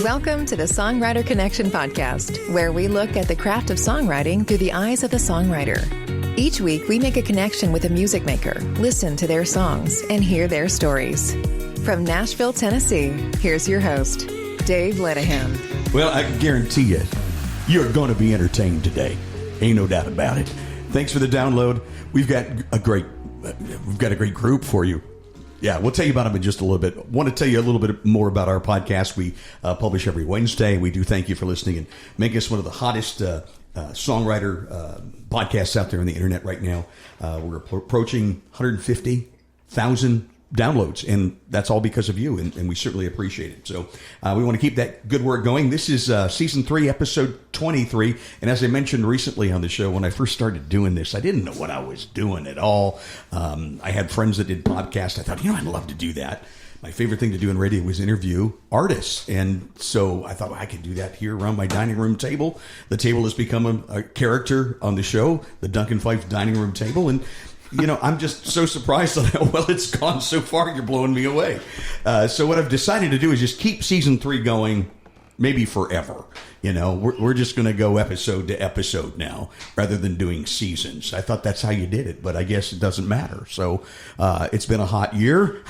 Welcome to the Songwriter Connection podcast, where we look at the craft of songwriting through the eyes of the songwriter. Each week, we make a connection with a music maker, listen to their songs, and hear their stories. From Nashville, Tennessee, here's your host, Dave Lenihan. Well, I can guarantee you, you're going to be entertained today. Ain't no doubt about it. Thanks for the download. We've got a great group for you. Yeah, we'll tell you about them in just a little bit. I want to tell you a little bit more about our podcast. We publish every Wednesday. We do thank you for listening and making us one of the hottest songwriter podcasts out there on the internet right now. We're approaching 150,000 downloads, and that's all because of you, and we certainly appreciate it. So we want to keep that good work going. This is Season 3, Episode 23, and as I mentioned recently on the show, when I first started doing this, I didn't know what I was doing at all. I had friends that did podcasts. I thought, I'd love to do that. My favorite thing to do in radio was interview artists, and so I thought, I could do that here around my dining room table. The table has become a character on the show, the Duncan Fife dining room table, and I'm just so surprised at how well it's gone so far. You're blowing me away. So what I've decided to do is just keep Season 3 going, maybe forever. We're just going to go episode to episode now rather than doing seasons. I thought that's how you did it, but I guess it doesn't matter. So it's been a hot year,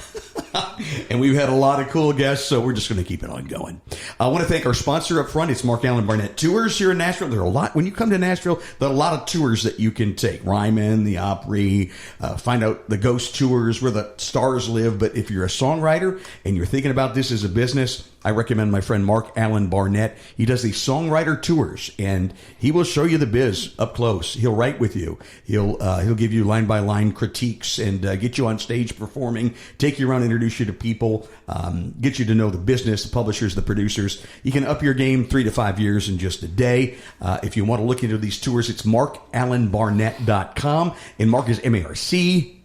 and we've had a lot of cool guests, so we're just going to keep it on going. I want to thank our sponsor up front. It's Mark Allen Barnett Tours here in Nashville. There are a lot. When you come to Nashville, there are a lot of tours that you can take. Ryman, the Opry, find out the ghost tours where the stars live. But if you're a songwriter and you're thinking about this as a business, I recommend my friend Mark Allen Barnett. He does these songwriter tours, and he will show you the biz up close. He'll write with you. He'll give you line-by-line critiques and get you on stage performing, take you around, introduce you to people, get you to know the business, the publishers, the producers. You can up your game 3 to 5 years in just a day. If you want to look into these tours, it's markallenbarnett.com, and Mark is MarcAlan,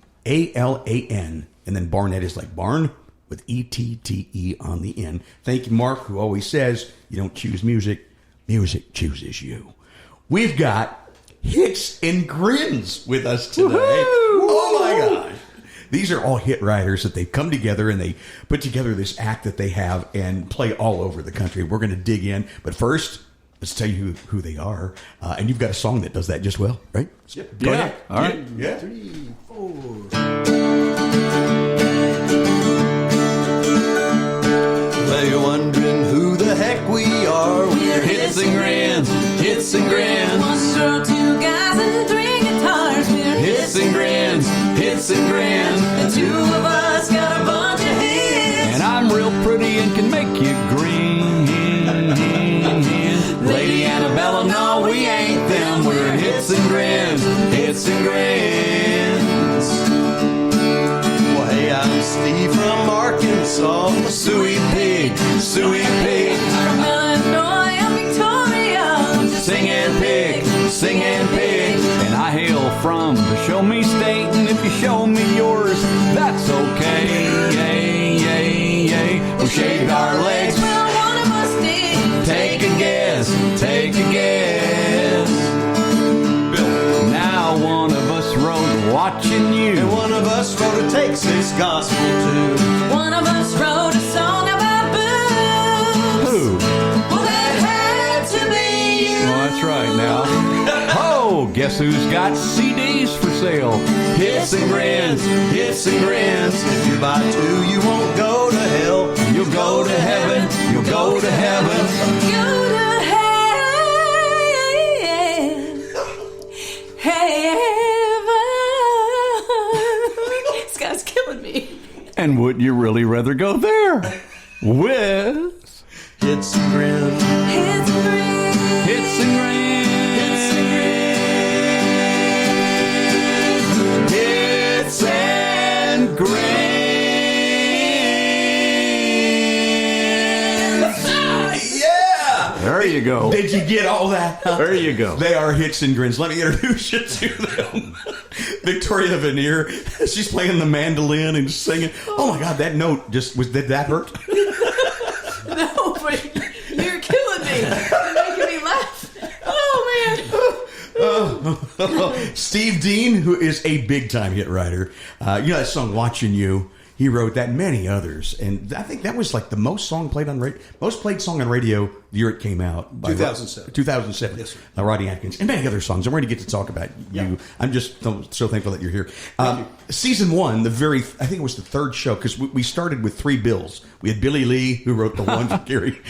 and then Barnett is like barn, with E-T-T-E on the end. Thank you, Mark, who always says, you don't choose music, music chooses you. We've got Hits and Grins with us today. Woo-hoo! Oh, my gosh. These are all hit writers that they've come together, and they put together this act that they have and play all over the country. We're going to dig in. But first, let's tell you who they are. And you've got a song that does that just well, right? Yep. Go ahead. All right. Yeah. 3, 4. Well, you're wondering who the heck we are. We're Hits and Grins, Hits and Grins. One girl, 2 guys, and 3 guitars. We're Hits and Grins, Hits and Grins. The 2 of us got a bunch of hits. And I'm real pretty and can make you green. Lady Annabella, no, we ain't them. We're Hits and Grins, Hits and Grins. Well, hey, I'm Steve from Arkansas. Suey pig, Suey pig. From Illinois, I'm Victoria. Singing pig, singing pig. And I hail from the Show Me State. And if you show me yours, that's okay. Yay, yay, yay. We shaved our legs. Well, one of us did. Take a guess, take a guess. Bill. Now one of us rode Watching You. And one of us wrote a Texas gospel tune. One of us wrote a song about boobs. Who? Well, that had to be you. Well, that's right now. Oh, guess who's got CDs for sale? Hits and Grins, Hits and Grins. If you buy 2, you won't go to hell. You'll go to heaven, you'll go to heaven. Go to heaven. This guy's killing me. And would you really rather go there? With Hits and Grins. Hits and Grins. Hits and Grins. Hits and Grins. Yeah! There you go. Did you get all that? There you go. They are Hits and Grins. Let me introduce you to them. Victoria Vanier. She's playing the mandolin and singing. Oh my God, that note did that hurt? No, but you're killing me. You're making me laugh. Oh, man. Steve Dean, who is a big-time hit writer. You know that song, Watching You? He wrote that, and many others, and I think that was like the most played song on radio the year it came out. 2007. 2007. Yes, sir. Rodney Atkins, and many other songs. And we're going to get to talk about you. Yeah. I'm just so thankful that you're here. Season 1, I think it was the third show, because we started with 3 Bills. We had Billy Lee, who wrote the one for Gary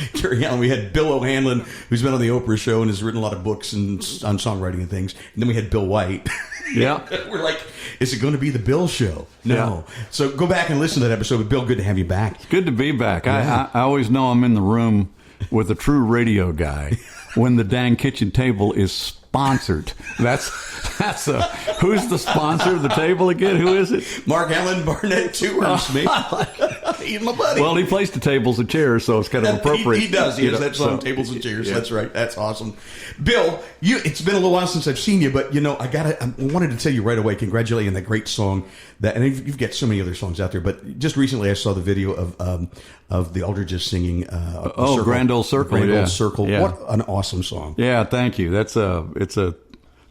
Allen. We had Bill O'Hanlon, who's been on the Oprah show and has written a lot of books and on songwriting and things. And then we had Bill Whyte. Yeah. We're like, is it going to be the Bill show? No. Yeah. So go back and listen to that episode. But Bill, good to have you back. It's good to be back. Yeah. I always know I'm in the room with a true radio guy when the dang kitchen table is sponsored. That's who's the sponsor of the table again? Who is it? Mark Allen Barnett tours me. He's my buddy. Well, he plays the tables and chairs, so it's kind of appropriate. He does. He has that song, Tables and Chairs. Yeah. That's right. That's awesome. Bill, it's been a little while since I've seen you, but I wanted to tell you right away, congratulate you on that great song. And you've got so many other songs out there, but just recently I saw the video of the Aldridges singing. Grand Old Circle. Grand Old Circle. Yeah. What an awesome song. Yeah, thank you. It's a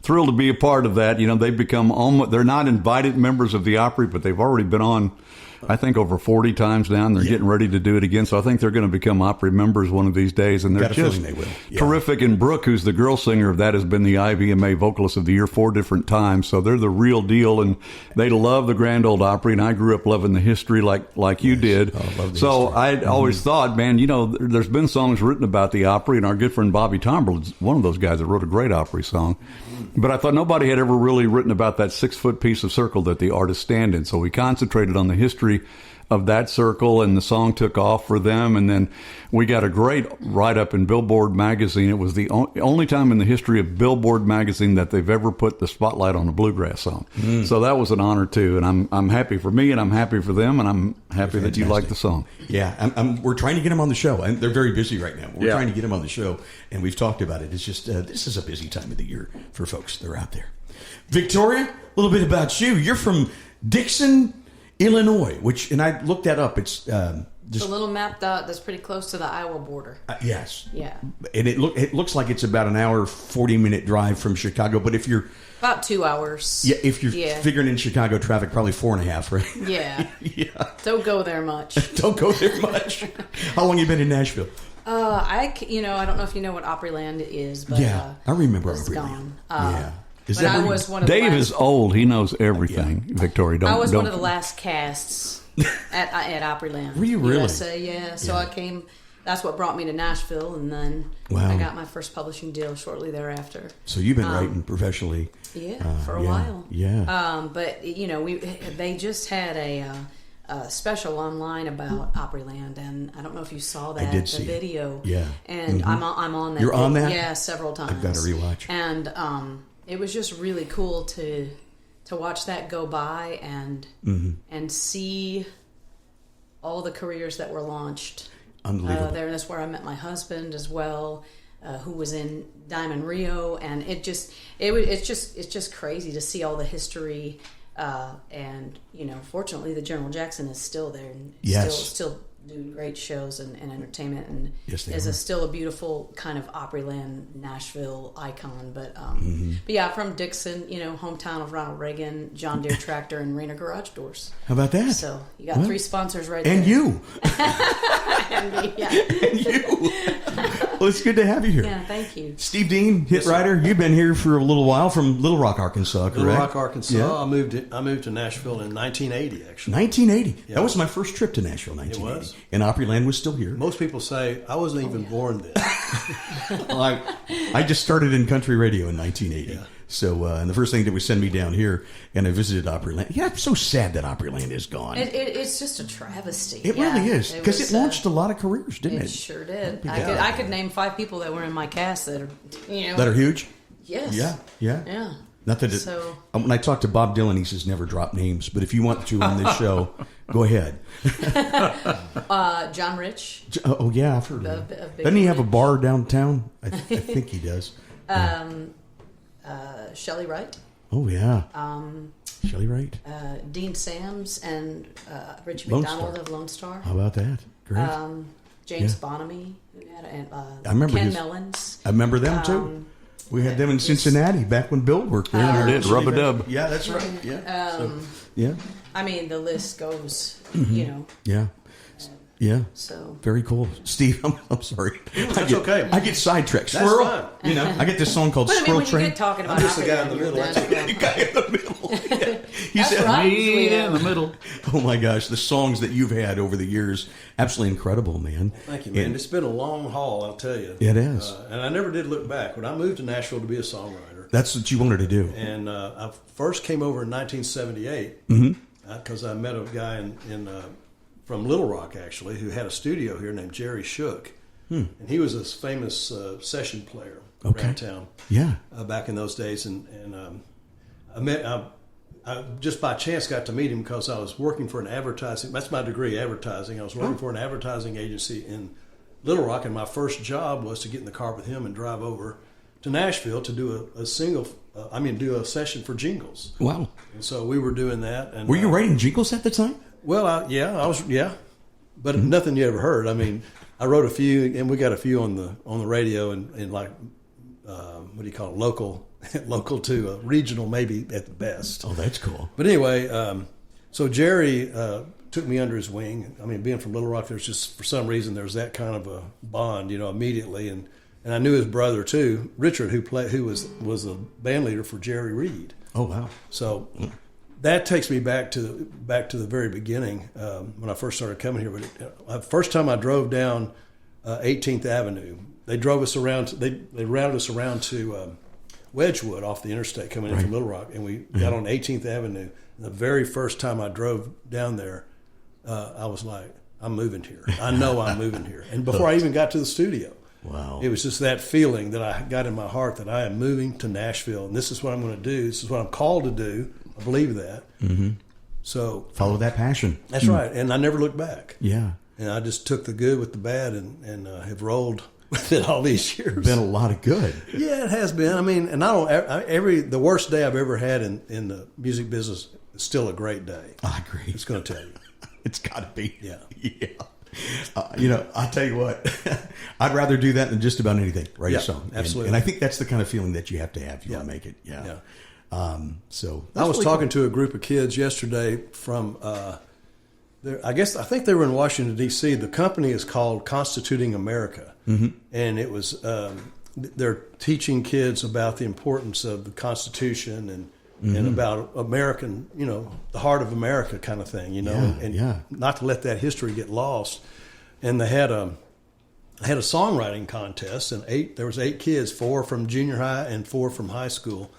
thrill to be a part of that. They've become they're not invited members of the Opry, but they've already been on, I think, over 40 times now, and they're getting ready to do it again. So I think they're going to become Opry members one of these days, and they're just they will. Yeah. terrific. And Brooke, who's the girl singer of that, has been the IVMA Vocalist of the Year 4 different times. So they're the real deal, and they love the Grand Old Opry, and I grew up loving the history like you did. Oh, I love the so history. I always thought, man, there's been songs written about the Opry, and our good friend Bobby Tomberl is one of those guys that wrote a great Opry song. But I thought nobody had ever really written about that 6-foot piece of circle that the artists stand in. So we concentrated on the history of that circle, and the song took off for them. And then we got a great write-up in Billboard magazine. It was the only time in the history of Billboard magazine that they've ever put the spotlight on a bluegrass song. So that was an honor too, and I'm happy for me, and I'm happy for them, and I'm happy that you like the song. Yeah, we're trying to get them on the show, and they're very busy right now. We're trying to get them on the show, and we've talked about it. It's just this is a busy time of the year for folks that are out there. Victoria, a little bit about you. You're from Dixon, Illinois, and I looked that up. It's just a little map that's pretty close to the Iowa border. Yes. Yeah. And it looks like it's about an hour, 40-minute drive from Chicago. But if you're about 2 hours. Yeah, if you're figuring in Chicago traffic, probably 4.5, right? Yeah. Yeah. Don't go there much. Don't go there much. How long you been in Nashville? I don't know if you know what Opryland is, but I remember it's Opryland. gone. Yeah. Is that I was one of Dave the last, is old. He knows everything. Yeah. Victoria, I was one of the last casts at Opryland. Were you really? USA, yeah. So I came. That's what brought me to Nashville, and then I got my first publishing deal shortly thereafter. So you've been writing professionally, for a while. Yeah. But they just had a special online about Opryland, and I don't know if you saw that. I did see video. Yeah. And I'm on that. You're on that? Yeah, several times. I've got to rewatch. And it was just really cool to watch that go by and see all the careers that were launched. Unbelievable. That's where I met my husband as well, who was in Diamond Rio, and it's just crazy to see all the history. And fortunately, the General Jackson is still there and still doing great shows and entertainment, and still a beautiful kind of Opryland Nashville icon. But yeah, from Dixon, hometown of Ronald Reagan, John Deere Tractor, and Rainer Garage Doors. How about that? So you got 3 sponsors right and there. You. And me, yeah. And you. Well, it's good to have you here. Yeah, thank you. Steve Dean, hit writer. You've been here for a little while from Little Rock, Arkansas, correct? Little Rock, Arkansas. Yeah. I moved to Nashville in 1980, actually. 1980. Yeah. That was my first trip to Nashville, 1980. It was. And Opryland was still here. Most people say I wasn't even born then. Well, I just started in country radio in 1980. Yeah. So, and the first thing that was send me down here, and I visited Opryland. Yeah, I'm so sad that Opryland is gone. It's just a travesty. It really is, because it launched a lot of careers, didn't it? It sure did. Yeah. I could name 5 people that were in my cast that are, that are huge? Yes. Yeah. Not that when I talk to Bob Dylan, he says never drop names, but if you want to on this show, go ahead. John Rich. Oh, yeah, I've heard of him. Doesn't he have a bar downtown? I think he does. Shelley Wright. Oh, yeah. Shelley Wright. Dean Sams and Richie Lone McDonald Star. of Lone Star. How about that? Great. James Bonamy. And, I remember Ken Mellons. I remember them, too. We had them in Cincinnati back when Bill worked there. Did Rub-a-Dub. Yeah, that's right. Yeah. I mean, the list goes, you know. Yeah. Yeah. So very cool, Steve. I'm sorry. That's okay. I get sidetracked. That's Squirrel. fine. You know, I get this song called but I mean, Squirrel when you Train. get talking about I'm just the guy in the opera, middle. that's The guy in the middle. You That's said right. Me in the middle. Oh my gosh, the songs that you've had over the years, absolutely incredible, man. Thank you, man. And It's been a long haul, I'll tell you. It is. And I never did look back. When I moved to Nashville to be a songwriter, that's what you wanted to do. and I first came over in 1978 because I met a guy from Little Rock, actually, who had a studio here named Jerry Shook. And he was this famous session player around town Yeah. back in those days. And I just by chance got to meet him because I was working for an advertising, that's my degree, advertising. I was working for an advertising agency in Little Rock, and my first job was to get in the car with him and drive over to Nashville to do a session for jingles. Wow. And so we were doing that. And Were you writing jingles at the time? Well, I was, but nothing you ever heard. I mean, I wrote a few, and we got a few on the radio, and like what do you call it, local to regional, maybe at the best. Oh, that's cool. But anyway, so Jerry took me under his wing. I mean, being from Little Rock, there's just for some reason there's that kind of a bond, immediately, and I knew his brother too, Richard, who was a band leader for Jerry Reed. Oh, wow. So. That takes me back to the very beginning when I first started coming here. But the first time I drove down 18th Avenue, they drove us around. They routed us around to Wedgwood off the interstate coming in from Little Rock, and we got on 18th Avenue. And the very first time I drove down there, I was like, "I'm moving here. I know I'm moving here." And before I even got to the studio, wow, it was just that feeling that I got in my heart that I am moving to Nashville, and this is what I'm going to do. This is what I'm called to do. I believe that. Mm-hmm. So follow that passion. That's right, and I never looked back. Yeah, and I just took the good with the bad, and have rolled with it all these years. Been a lot of good. Yeah, it has been. I mean, and the worst day I've ever had in the music business is still a great day. I agree. It's going to tell you. It's got to be. Yeah. Yeah. I'll tell you what, I'd rather do that than just about anything. Write a song. Absolutely. And I think that's the kind of feeling that you have to have if you want to make it. Yeah. Yeah. So I was talking to a group of kids yesterday from I think they were in Washington D.C. The company is called Constituting America, and it was they're teaching kids about the importance of the Constitution and about American, the heart of America kind of thing, and not to let that history get lost. And they had a songwriting contest, and there was 8 kids, 4 from junior high and 4 from high school.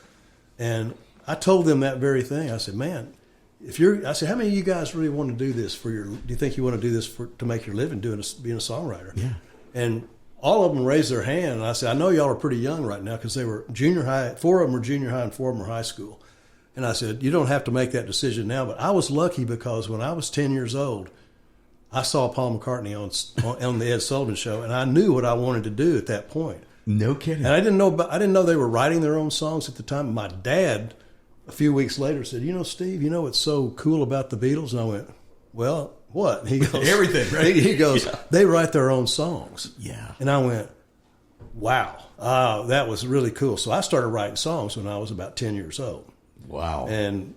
And I told them that very thing. I said, "Man, I said, how many of you guys really want to do this do you think you want to do this to make your living being a songwriter?" Yeah. And all of them raised their hand. And I said, "I know y'all are pretty young right now," because they were junior high. 4 of them were junior high and 4 of them were high school. And I said, "You don't have to make that decision now." But I was lucky because when I was 10 years old, I saw Paul McCartney on the Ed Sullivan Show, and I knew what I wanted to do at that point. No kidding. And I didn't know they were writing their own songs at the time. My dad, a few weeks later, said, "Steve, what's so cool about the Beatles?" And I went, "Well, what?" And he goes, "Everything." Right? He goes, "They write their own songs." Yeah. And I went, "Wow, that was really cool." So I started writing songs when I was about 10 years old. Wow. And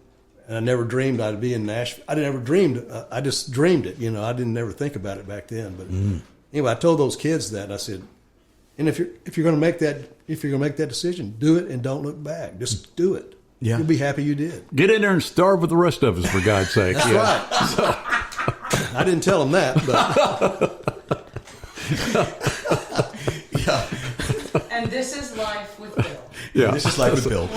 I never dreamed I'd be in Nashville. I never dreamed. I just dreamed it. I didn't ever think about it back then. But anyway, I told those kids that. I said, "And if you're going to make that decision, do it and don't look back. Just do it. Yeah. You'll be happy you did." Get in there and starve with the rest of us, for God's sake. That's right. So, I didn't tell them that, but And this is Life with Bill. Yeah. This is Life with Bill.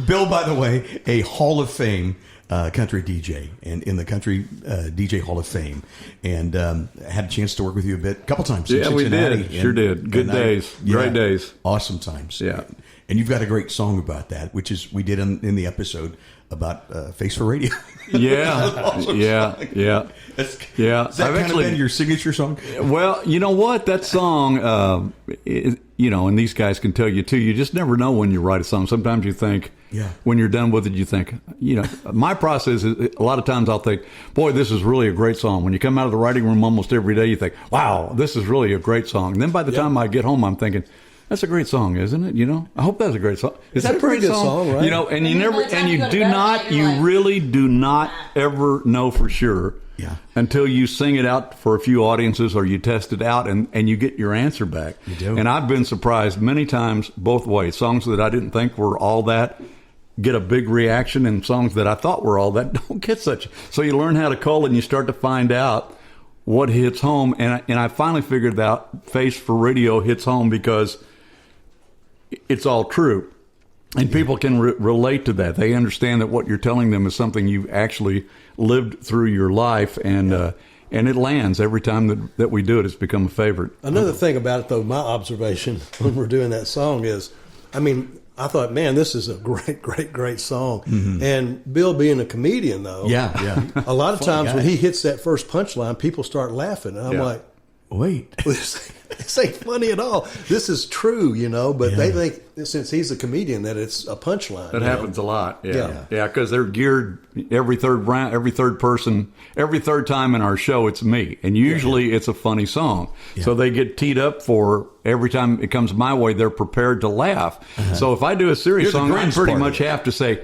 Bill, by the way, a Hall of Fame country DJ, and in the country DJ Hall of Fame, and had a chance to work with you a couple times. Yeah, we did. Sure did. Good days. Great days. Awesome times. Yeah. And you've got a great song about that, which is we did in the episode about Face for Radio. Yeah. Awesome Yeah. song. Yeah. Yeah. Has that kind of been your signature song? Well, you know what? That song, and these guys can tell you too, you just never know when you write a song. Sometimes you think, when you're done with it, you think, my process is a lot of times I'll think, boy, this is really a great song. When you come out of the writing room almost every day, you think, wow, this is really a great song. And then by the time I get home, I'm thinking, That's a great song, isn't it? You know, I hope that's a great song. Is that a pretty great good song, right? You know, and you By never, the time and you you go to do bed, not, you're you like, really do not ever know for sure. Yeah. Until you sing it out for a few audiences or you test it out and you get your answer back. You do. And I've been surprised many times both ways. Songs that I didn't think were all that get a big reaction, and songs that I thought were all that don't get such. So you learn how to cull and you start to find out what hits home. And I finally figured out Face for Radio hits home because it's all true. And people can relate to that. They understand that what you're telling them is something you've actually lived through your life, and it lands every time that we do it. It's become a favorite. Another thing about it, though, my observation when we're doing that song is, I mean, I thought, man, this is a great song. Mm-hmm. And Bill being a comedian, though, Yeah. a lot of times guy. when he hits that first punchline, people start laughing. And I'm like, wait. this ain't funny at all. This is true, you know, but they think, since he's a comedian, that it's a punchline. That happens a lot. Yeah. Yeah, because they're geared every third round, every third time in our show, it's me. And usually it's a funny song. Yeah. So they get teed up for every time it comes my way, they're prepared to laugh. Uh-huh. So if I do a serious song, I pretty much have to say,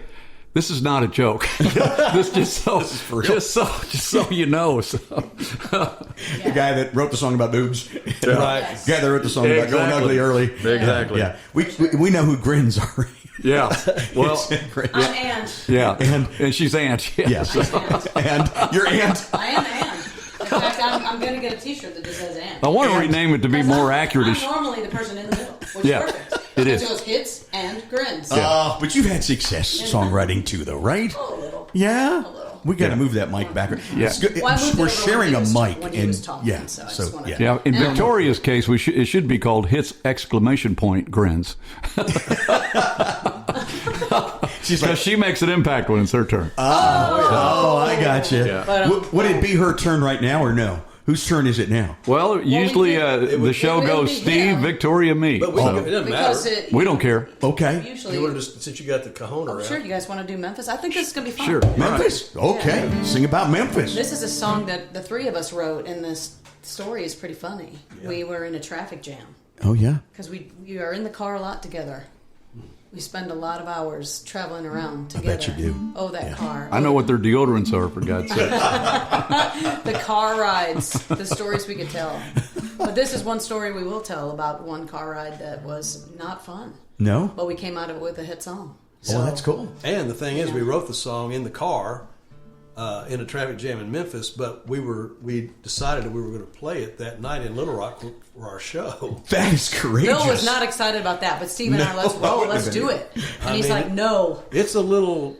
this is not a joke. This just so you know. So. The guy that wrote the song about boobs, right? The guy that wrote the song about going ugly early, exactly. Yeah, we know who Grins are. Yeah, well, I'm Aunt. Yeah, and she's Aunt. Yes, and your Aunt. I am Aunt. In fact, I'm going to get a T-shirt that just says Aunt. I want to rename it to be more accurate. I'm normally the person in the middle, which is perfect. It is. It goes hits and grins. But you've had success songwriting too, though, right? A little. Yeah. A little. We got to move that mic back. Yeah. It's good. Well, We're sharing a mic, when he and was talking, yeah, so I so just wanna- yeah. In Victoria's case, it should be called hits exclamation point grins. She's like, she makes an impact when it's her turn. oh, I got you. Yeah. Would it be her turn right now or no? Whose turn is it now? Well, usually the show goes Steve, Victoria, me. But it doesn't matter. We don't care. Okay. Usually, You want to just, since you got the cajon around. sure, you guys want to do Memphis? I think this is going to be fun. Sure. Memphis? Okay. Yeah. Sing about Memphis. This is a song that the three of us wrote, and this story is pretty funny. Yeah. We were in a traffic jam. Oh, yeah. Because we are in the car a lot together. We spend a lot of hours traveling around together. I bet you do. Oh, that car. I know what their deodorants are, for God's sake. The car rides, the stories we could tell. But this is one story we will tell about one car ride that was not fun. No? But we came out of it with a hit song. Oh, that's cool. And the thing is, we wrote the song in the car in a traffic jam in Memphis, but we decided that we were going to play it that night in Little Rock for our show. That is courageous. Bill was not excited about that, but Steve and I, let's roll, let's do it. And he's like, no. It's a little...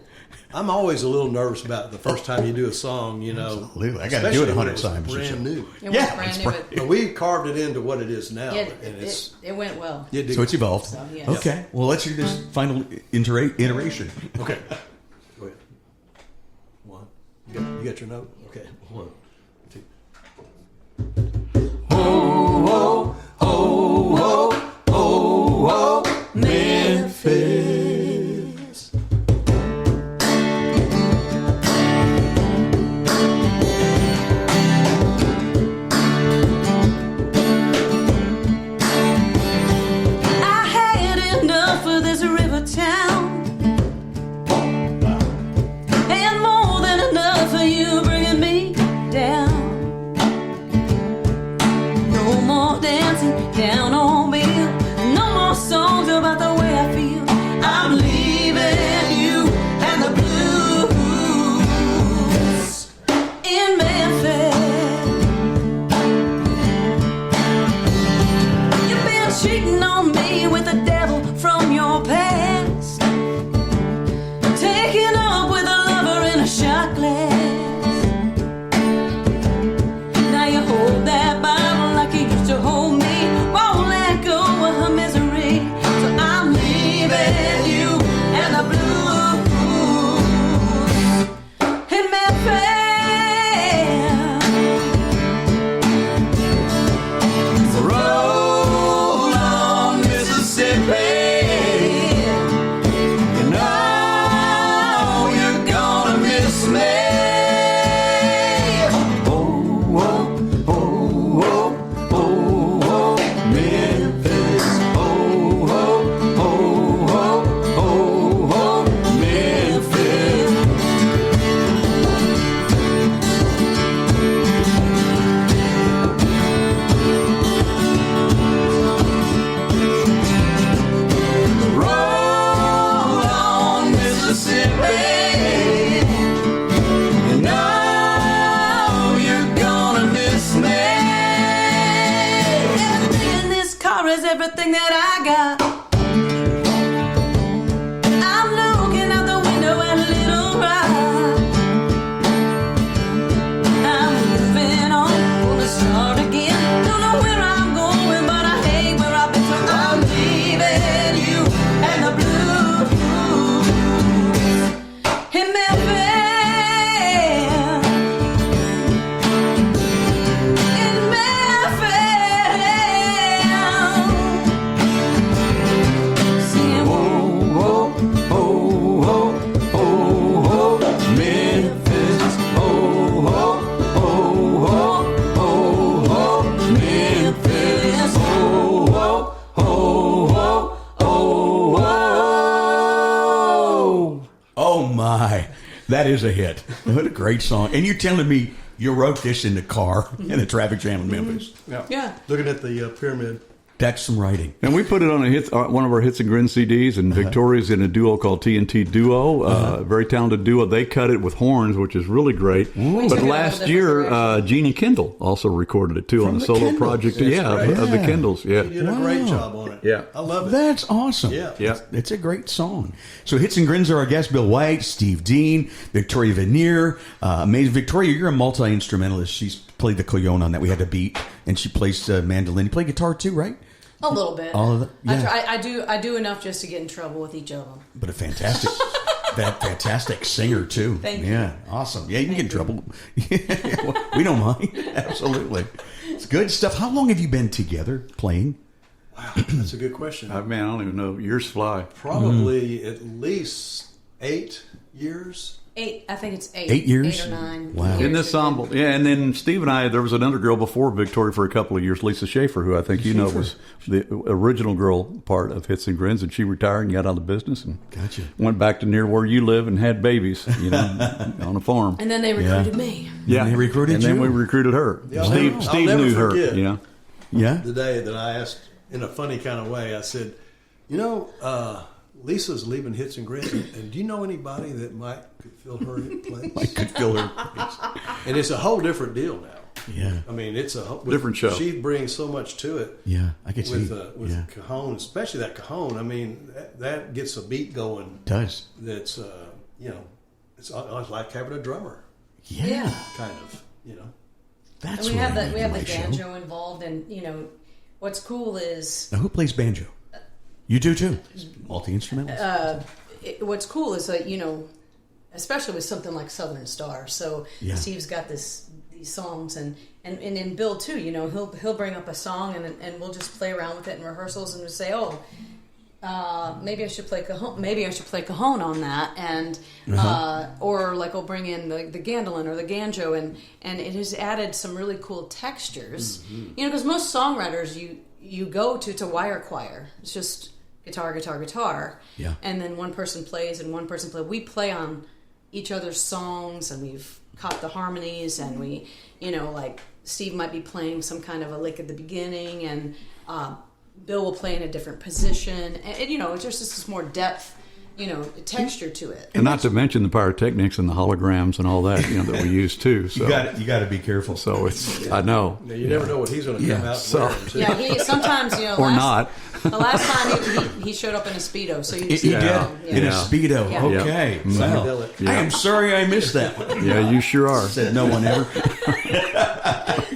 I'm always a little nervous about the first time you do a song, you know. Absolutely. I got to do it 100 especially when times. it's brand new. It was brand new. But we carved it into what it is now. Yeah, and it's it went well. So it's evolved. So, yes. Okay. Well, let's hear this final iteration. Okay. Go ahead. One. You got your note? Okay. 1, 2. Oh, oh, oh, oh, oh, oh, Memphis. I had enough of this river town, and more than enough of you bringing me down. No more dancing down on Bill, no more songs about the way I feel. I'm leaving you and the blues in Memphis. You've been cheating on me with the devil from your past, taking up with a lover in a shot glass. Now you hold that Bible like you used to hold me, won't let go of her misery. So I'm leaving you and the blues in Memphis. Roll on, Mississippi. everything that I got. I'm looking out the window at a little ride. I'm moving on, gonna start again. Don't know where I'm going, but I hate where I've been. So I'm leaving you and the blues in Memphis. That is a hit. What a great song. And you're telling me you wrote this in the car in a traffic jam in Memphis. Yeah. Looking at the pyramid. That's some writing. And we put it on one of our Hits and Grins CDs, and Victoria's in a duo called TNT Duo. Very talented duo. They cut it with horns, which is really great. But last year, Jeannie Kendall also recorded it, too, on the solo Kendalls. project. That's right. Of the Kendalls. Yeah. She did a great job on it. Yeah. I love it. That's awesome. Yeah. It's a great song. So Hits and Grins are our guests, Bill Whyte, Steve Dean, Victoria Vanier. Amazing. Victoria, you're a multi-instrumentalist. She's played the Coyone on that we had to beat, and she plays mandolin. You play guitar, too, right? A little bit. All of it? Yeah. I do enough just to get in trouble with each of them. But a fantastic singer, too. Thank you. Yeah, awesome. Yeah, you can get in trouble. We don't mind. Absolutely. It's good stuff. How long have you been together playing? Wow, that's a good question. Man, I don't even know. Years fly. Probably at least 8 years. 8. I think it's 8. 8 years? 8 or 9. Wow. In this ensemble. Yeah, and then Steve and I, there was another girl before Victoria for a couple of years, Lisa Schaefer, who I think you know was the original girl part of Hits and Grins, and she retired and got out of the business and went back to near where you live and had babies, on a farm. And then they recruited me. Yeah, And they recruited and you. then we recruited her. Yeah, Steve I'll never knew forget. her. Yeah. Yeah? The day that I asked, in a funny kind of way, I said, Lisa's leaving Hits and Grins, and do you know anybody that might could fill her place? I could feel her. And it's a whole different deal now. Yeah. I mean, it's a Different show. She brings so much to it. Yeah, I could see. With cajon, especially that cajon. I mean, that gets a beat going. Does. That's it's like having a drummer. Yeah. Kind of. That's And we have what I the need in my banjo show. involved, and what's cool is Now, who plays banjo? You do too. Multi-instrumentalist. what's cool is that especially with something like Southern Star. So Yeah. Steve's got these songs, and in Bill too. He'll bring up a song, and we'll just play around with it in rehearsals, and we'll say, maybe I should play cajon. Maybe I should play cajon on that, and or like I'll bring in the gandolin or the ganjo, and it has added some really cool textures. Because most songwriters you go to wire choir. It's just guitar, guitar, guitar. Yeah. And then one person plays and one person plays. We play on each other's songs, and we've caught the harmonies, and we, like Steve might be playing some kind of a lick at the beginning, and Bill will play in a different position. And it's just this more depth, texture to it. And not to mention the pyrotechnics and the holograms and all that, that we use too. So. You got to be careful. So I know. Now, you never know what he's going to come out wearing, too. Yeah, he sometimes, Or not. The last time he showed up in a Speedo, so you He did in a Speedo. Yeah. Okay. Yeah. Well, Yeah. I am sorry I missed that one. Yeah, you sure are. Said no one ever.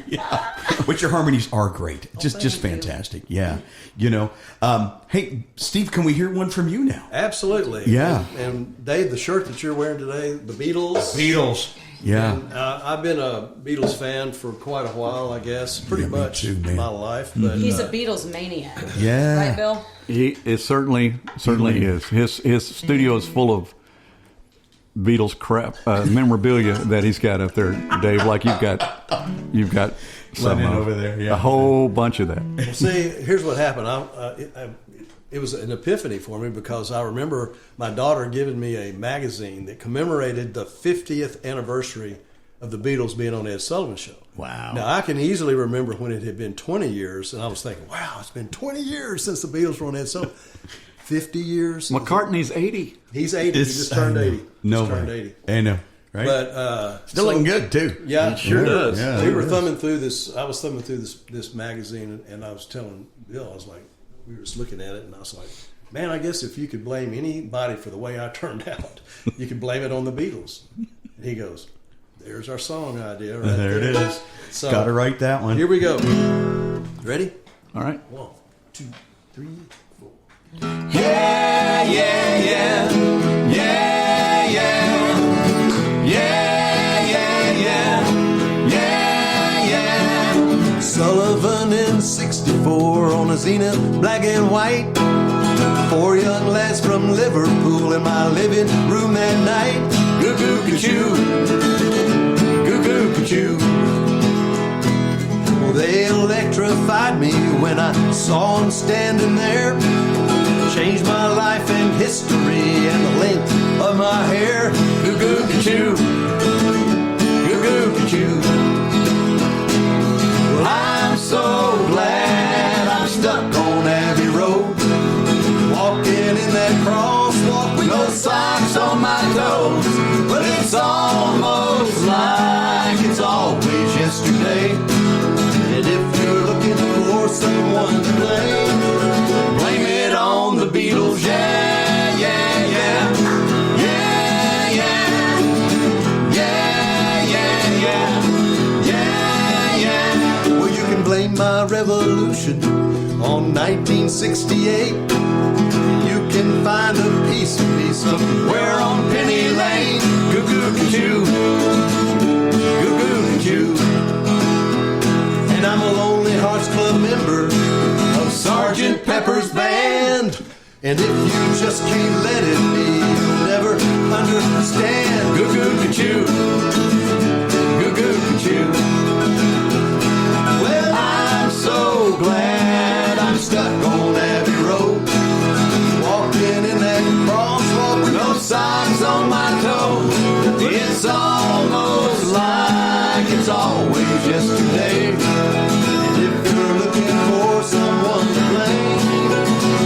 Yeah. But your harmonies are great. Just fantastic. Yeah. Hey, Steve, can we hear one from you now? Absolutely. Yeah. And Dave, the shirt that you're wearing today, the Beatles. Beatles. Yeah. And, I've been a Beatles fan for quite a while, I guess. Pretty me much too, man. my life. But He's a Beatles maniac. Yeah. Right, Bill? It certainly is. His studio is full of Beatles crap memorabilia that he's got up there, Dave. Like you've got some over there. Yeah. a whole bunch of that. Well, see, here's what happened. It was an epiphany for me because I remember my daughter giving me a magazine that commemorated the 50th anniversary of the Beatles being on Ed Sullivan Show. Wow. Now, I can easily remember when it had been 20 years, and I was thinking, wow, it's been 20 years since the Beatles were on Ed Sullivan. 50 years. McCartney's 80. He's 80. He just turned 80. No Just turned way. 80. I know. Right? But still looking good too. Yeah, It sure does. We Yeah, were it is. thumbing through this. I was thumbing through this magazine, and I was telling Bill, I was like, we were just looking at it, and I was like, man, I guess if you could blame anybody for the way I turned out, you could blame it on the Beatles. And he goes, there's our song idea right There it is. So, Got to write that one. here we go. Ready? All right. 1, 2, 3, 4. Yeah, yeah, yeah. Yeah, yeah. Yeah, yeah, yeah. Yeah, yeah. Sullivan in 64 on a Zenith, black and white. 4 young lads from Liverpool in my living room that night. Goo-goo-ka-choo. Goo-goo-ka-choo. Well, they electrified me when I saw them standing there. Changed my life and history and the length of my hair. Goo-goo-ka-choo. Goo-goo-ka-choo. Well, I'm so glad I'm stuck on Abbey Road. Walking in that crosswalk with no socks on my toes. But it's almost like it's always yesterday. And if you're looking for someone to blame, blame it on the Beatles. Yeah, yeah, yeah. Yeah, yeah. Yeah, yeah, yeah. Yeah, yeah. Well, you can blame my revolution on 1968. You can find a piece of me somewhere on Penny Lane. Goo-goo-ka-choo. Goo-goo-ka-choo. And I'm a Lonely Hearts Club member of Sgt. Pepper's Band. And if you just can't let it be, you'll never understand. Goo-goo-ka-choo. Goo-goo-ka-choo. Well, I'm so glad I'm stuck on Abbey Road. Walking in that crosswalk with no socks on my toes. It's almost like it's always yesterday. And if you're looking for someone to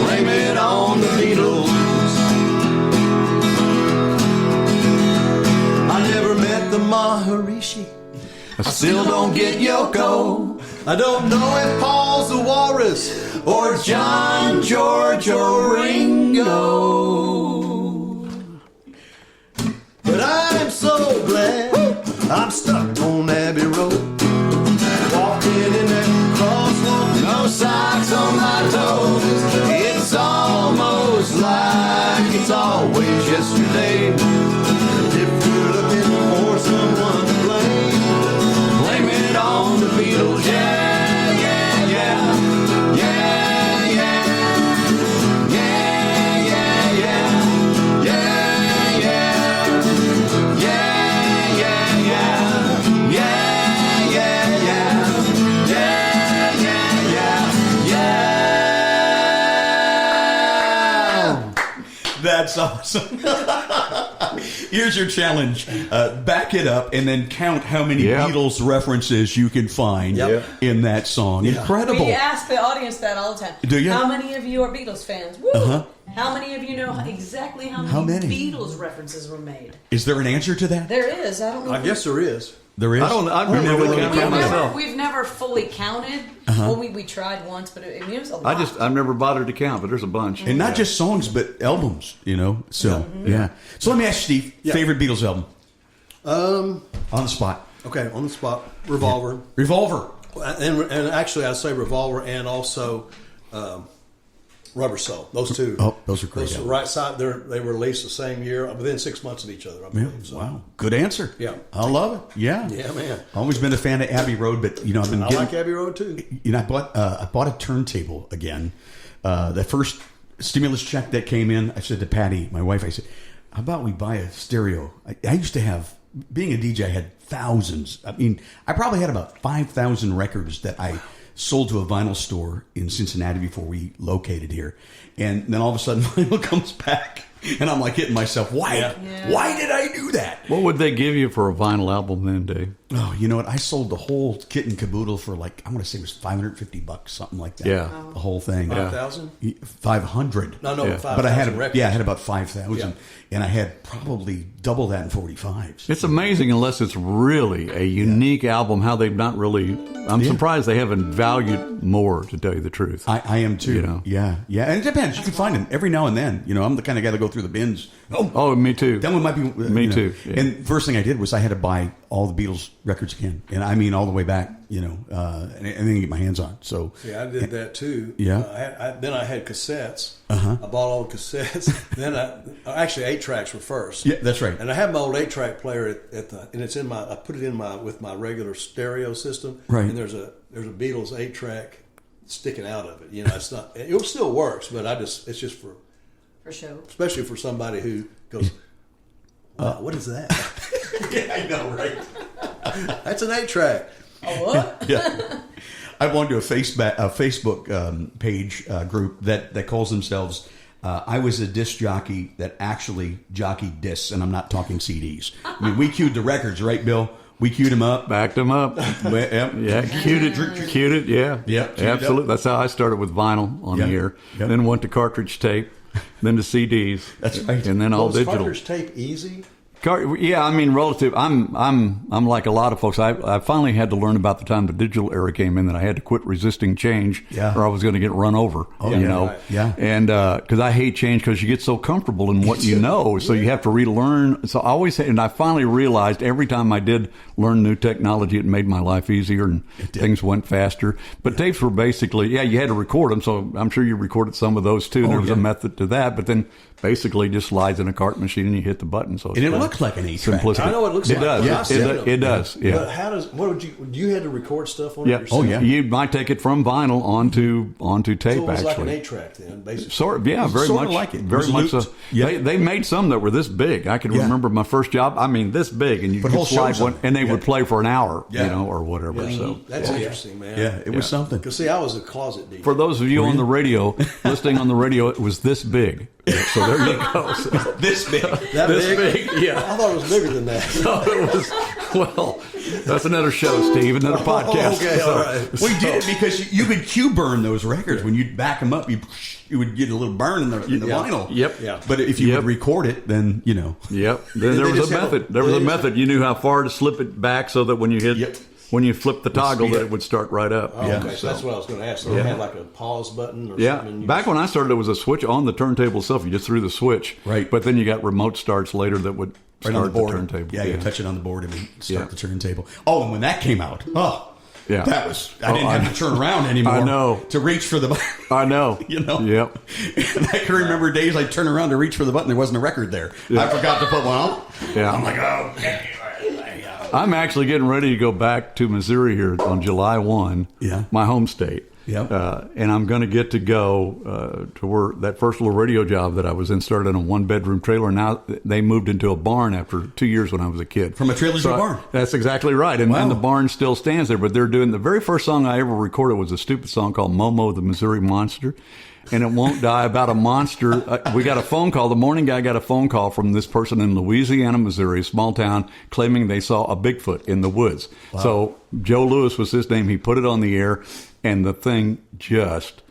blame it on the Beatles. I never met the Maharishi. I still don't get Yoko. I don't know if Paul's the Walrus or John, George, or Ringo. But I'm so glad I'm stuck on Abbey Road. Walking in that crosswalk, no socks on my toes. It's almost like it's always yesterday. And if you're looking for someone to blame, blame it on the Beatles. Yeah, yeah, yeah. Yeah, yeah. Yeah, yeah, yeah. Yeah, yeah. Yeah, yeah, yeah. Yeah, yeah, yeah. Yeah, yeah, yeah. Yeah. That's awesome. Here's your challenge. Back it up and then count how many Yep. Beatles references you can find Yep. in that song. Incredible. We ask the audience that all the time. Do you? How many of you are Beatles fans? Woo! Uh-huh. How many of you know exactly how How many many? Beatles references were made? Is there an answer to that? There is. I don't know. I guess there is. There is. I've never really counted myself. We've never fully counted. Well, we tried once, but it was a lot. I've never bothered to count, but there's a bunch. And not just songs, but albums, you know? So, yeah. So let me ask Steve, favorite Beatles album? On the spot. Okay, on the spot. Revolver. Revolver. And actually, I'd say Revolver and also Rubber Soul. Those two. Oh, those are great Those are albums. right side. They were released the same year, within 6 months of each other, I Yeah, believe. So. wow. Good answer. Yeah. I love it. Yeah. Yeah, man. Always been a fan of Abbey Road, but, you know, I've been I getting... like Abbey Road, too. You know, I bought a turntable again. The first stimulus check that came in, I said to Patty, my wife, I said, how about we buy a stereo? I used to have, being a DJ, I had thousands. I mean, I probably had about 5,000 records that I sold to a vinyl store in Cincinnati before we located here. And then all of a sudden, vinyl comes back. And I'm like hitting myself. Why? Yeah. Why did I do that? What would they give you for a vinyl album then, Dave? Oh, you know what? I sold the whole kit and caboodle for like, I want to say it was $550, something like that. Yeah. The whole thing. 5,000? 500. No, Yeah. 5,000 But I had records. I had about 5,000, Yeah. and I had probably double that in 45s. It's amazing unless it's really a unique album, how they've not really... I'm surprised they haven't valued more, to tell you the truth. I am too. You know? Yeah, and it depends. You can find them every now and then. You know, I'm the kind of guy that go through the bins. Oh, me too. That one might be Me too, yeah. And first thing I did was I had to buy all the Beatles records again, and I mean all the way back. You know, and then get my hands on. So Yeah, I did that too. Yeah. Then I had cassettes. Uh-huh. I bought all the cassettes. Then actually 8-tracks were first. Yeah, that's right. And I have my old 8-track player and it's in my. I put it in with my regular stereo system. Right. And there's a Beatles 8-track sticking out of it. You know, it's not. It still works, but it's just for show. especially for somebody who goes, wow, what is that? Yeah, I know, right? That's an 8-track. Oh, what? Yeah. I belong to a Facebook page group that calls themselves I was a disc jockey that actually jockeyed discs, and I'm not talking CDs. I mean, we queued the records, right, Bill? We queued them up. Backed them up. Yep. Yeah, cued it, yeah. Yeah, queued it up. absolutely. That's how I started with vinyl on Yeah. here. Yep. Then went to cartridge tape, then to CDs. That's right. And then all Was digital. cartridge tape easy? Yeah, I mean, relative. I'm like a lot of folks. I finally had to learn about the time the digital era came in that I had to quit resisting change, Yeah. or I was going to get run over. Oh, you yeah, know, right. Yeah. And because I hate change, because you get so comfortable in what you know, so you have to relearn. So I always, and I finally realized every time I did learn new technology, it made my life easier and things went faster. But tapes were basically, you had to record them. So I'm sure you recorded some of those too. There was a method to that, but then basically just slides in a cart machine and you hit the button. So And it looked like an 8-track. simplicity. I know it looks It like does. Yeah, I've seen them. It does. Yeah. But you had to record stuff on it Yeah. yourself? You might take it from vinyl onto tape. So it was like actually, an 8-track then, basically. sort of. Yeah, very Sort much of like it. It Very was much so. looped. Yeah. They made some that were this big. I can Yeah. remember my first job. I mean, this big, and you Put could whole slide shows one, on it. and they Yeah. would play for an hour, Yeah. or whatever. Yeah. So That's interesting, man. Yeah, it was something. Because see, I was a closet DJ. for those of you on the radio listening on the radio, it was this big. So there you go. So, This big. that this big? big, yeah. I thought it was bigger than that. So it was, well, that's another show, Steve, another podcast. Okay, So- all right. We did it because you could cue burn those records. When you'd back them up, you would get a little burn in the vinyl. Yep. Yeah. But if you Yep. would record it, then, you know. Yep. Then Did there they was just a have method. a- There was did a they method. You knew how far to slip it back so that when you hit, Yep. when you flip the toggle, speed that up. it would start right up. Oh, Yeah. okay, so that's what I was going to ask. So it had like a pause button or Yeah. something? and you Back just- when I started, it was a switch on the turntable itself. You just threw the switch. Right. But then you got remote starts later that would Right start on the board. turntable. Yeah, you touch it on the board and then start Yeah. the turntable. Oh, and when that came out, Yeah. that was, I Oh, didn't have to turn around anymore. I know. To reach for the button. I know. You know? Yep. And I can remember days I'd turn around to reach for the button. There wasn't a record there. I forgot to put one on. Yeah. I'm like, oh, okay. I'm actually getting ready to go back to Missouri here on July 1, Yeah. my home state. Yep. And I'm going to get to go to where that first little radio job that I was in started in a one-bedroom trailer. Now they moved into a barn after 2 years when I was a kid. From a trailer to a barn. That's exactly right. And, Wow. and the barn still stands there. But they're doing the very first song I ever recorded was a stupid song called Momo the Missouri Monster. And it won't die about a monster. We got a phone call. The morning guy got a phone call from this person in Louisiana, Missouri, a small town, claiming they saw a Bigfoot in the woods. Wow. So Joe Lewis was his name. He put it on the air, and the thing just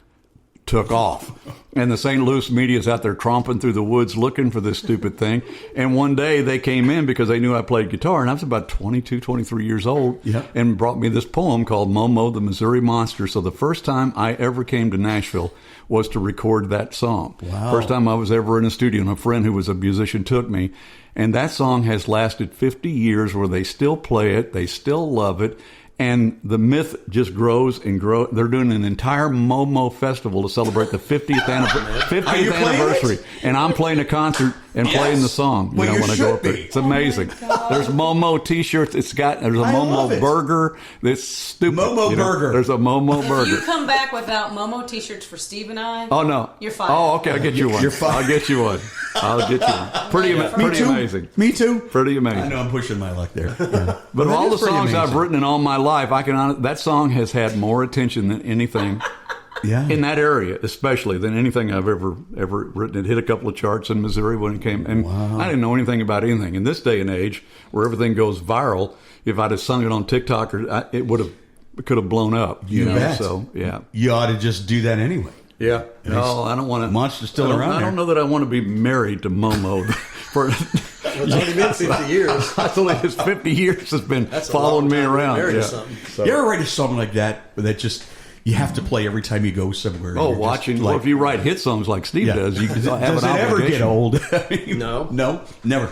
took off. And the St. Louis media's out there tromping through the woods looking for this stupid thing. And one day they came in because they knew I played guitar, and I was about 22, 23 years old, and brought me this poem called Momo the Missouri Monster. So the first time I ever came to Nashville was to record that song. Wow. First time I was ever in a studio, and a friend who was a musician took me. And that song has lasted 50 years where they still play it, they still love it. And the myth just grows and grows. They're doing an entire Momo festival to celebrate the 50th anniversary. And I'm playing a concert and playing the song. Well, you when I go up there. should be. It's amazing. There's Momo T-shirts. There's a love Momo it. burger. It's stupid. Momo burger. There's a Momo If burger. you come back without Momo T-shirts for Steve and I, Oh no! You're fired. Oh, okay. I'll get you one. You're fired. I'll get you one. I'll get you one. Pretty amazing. Me too. Pretty amazing. I know I'm pushing my luck there. Yeah. But of that all is the pretty songs I've amazing. written in all my life, that song has had more attention than anything Yeah. in that area, especially, than anything I've ever written. It hit a couple of charts in Missouri when it came, and I didn't know anything about anything. In this day and age, where everything goes viral, if I'd have sung it on TikTok, it could have blown up. You know? bet. So yeah, You ought to just do that anyway. yeah. No, I don't want to. Monster's still around I don't know that I want to be married to Momo for. It's only been 50 years. That's only his 50 years has been following me around. Married Yeah. to something. So- You ever write a song like that just you have to play every time you go somewhere? Oh, You're just watching. like- well, if you write hit songs like Steve Yeah. does, you have Does an it ever obligation. get old? I mean, No. no, never.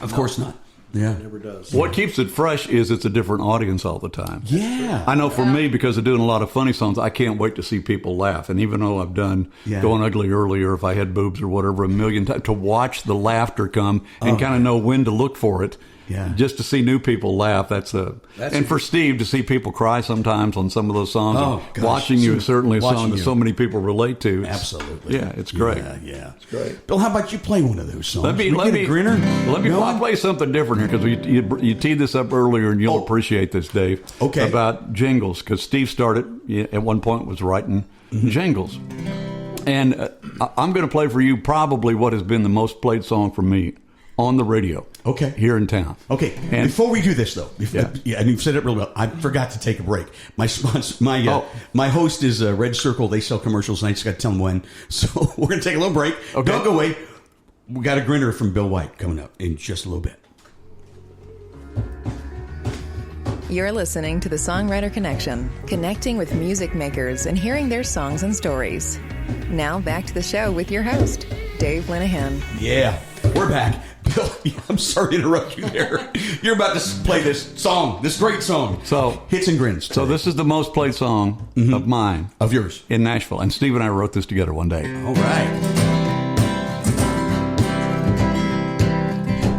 Of course not. Yeah, Never does. What keeps it fresh is it's a different audience all the time. yeah. I know for me, because of doing a lot of funny songs, I can't wait to see people laugh. And even though I've done Yeah. Going Ugly earlier, if I had boobs or whatever, a million times, to watch the laughter come and kind of know when to look for it. Yeah. Just to see new people laugh, and for Steve to see people cry sometimes on some of those songs. Oh, gosh. Watching You is certainly a Watching song that You. so many people relate to. Absolutely. Yeah, it's great. Yeah. It's great. Bill, how about you play one of those songs? Let me get a grinner. I'll play something different here, because you teed this up earlier, and you'll appreciate this, Dave. Okay. About jingles, because Steve started at one point was writing jingles, and I'm going to play for you probably what has been the most played song for me on the radio. Okay. Here in town. Okay. And before we do this, though, Yeah. and you've said it really well. I forgot to take a break. My my host is Red Circle. They sell commercials, and I just got to tell them when. So we're going to take a little break. Okay. Don't go away. We got a grinner from Bill Whyte coming up in just a little bit. You're listening to the Songwriter Connection, connecting with music makers and hearing their songs and stories. Now back to the show with your host, Dave Linehan. Yeah, we're back. Bill, I'm sorry to interrupt you there. You're about to play this song, this great song. So Hits and Grins. So this is the most played song of mine. Of yours. In Nashville. And Steve and I wrote this together one day. All right.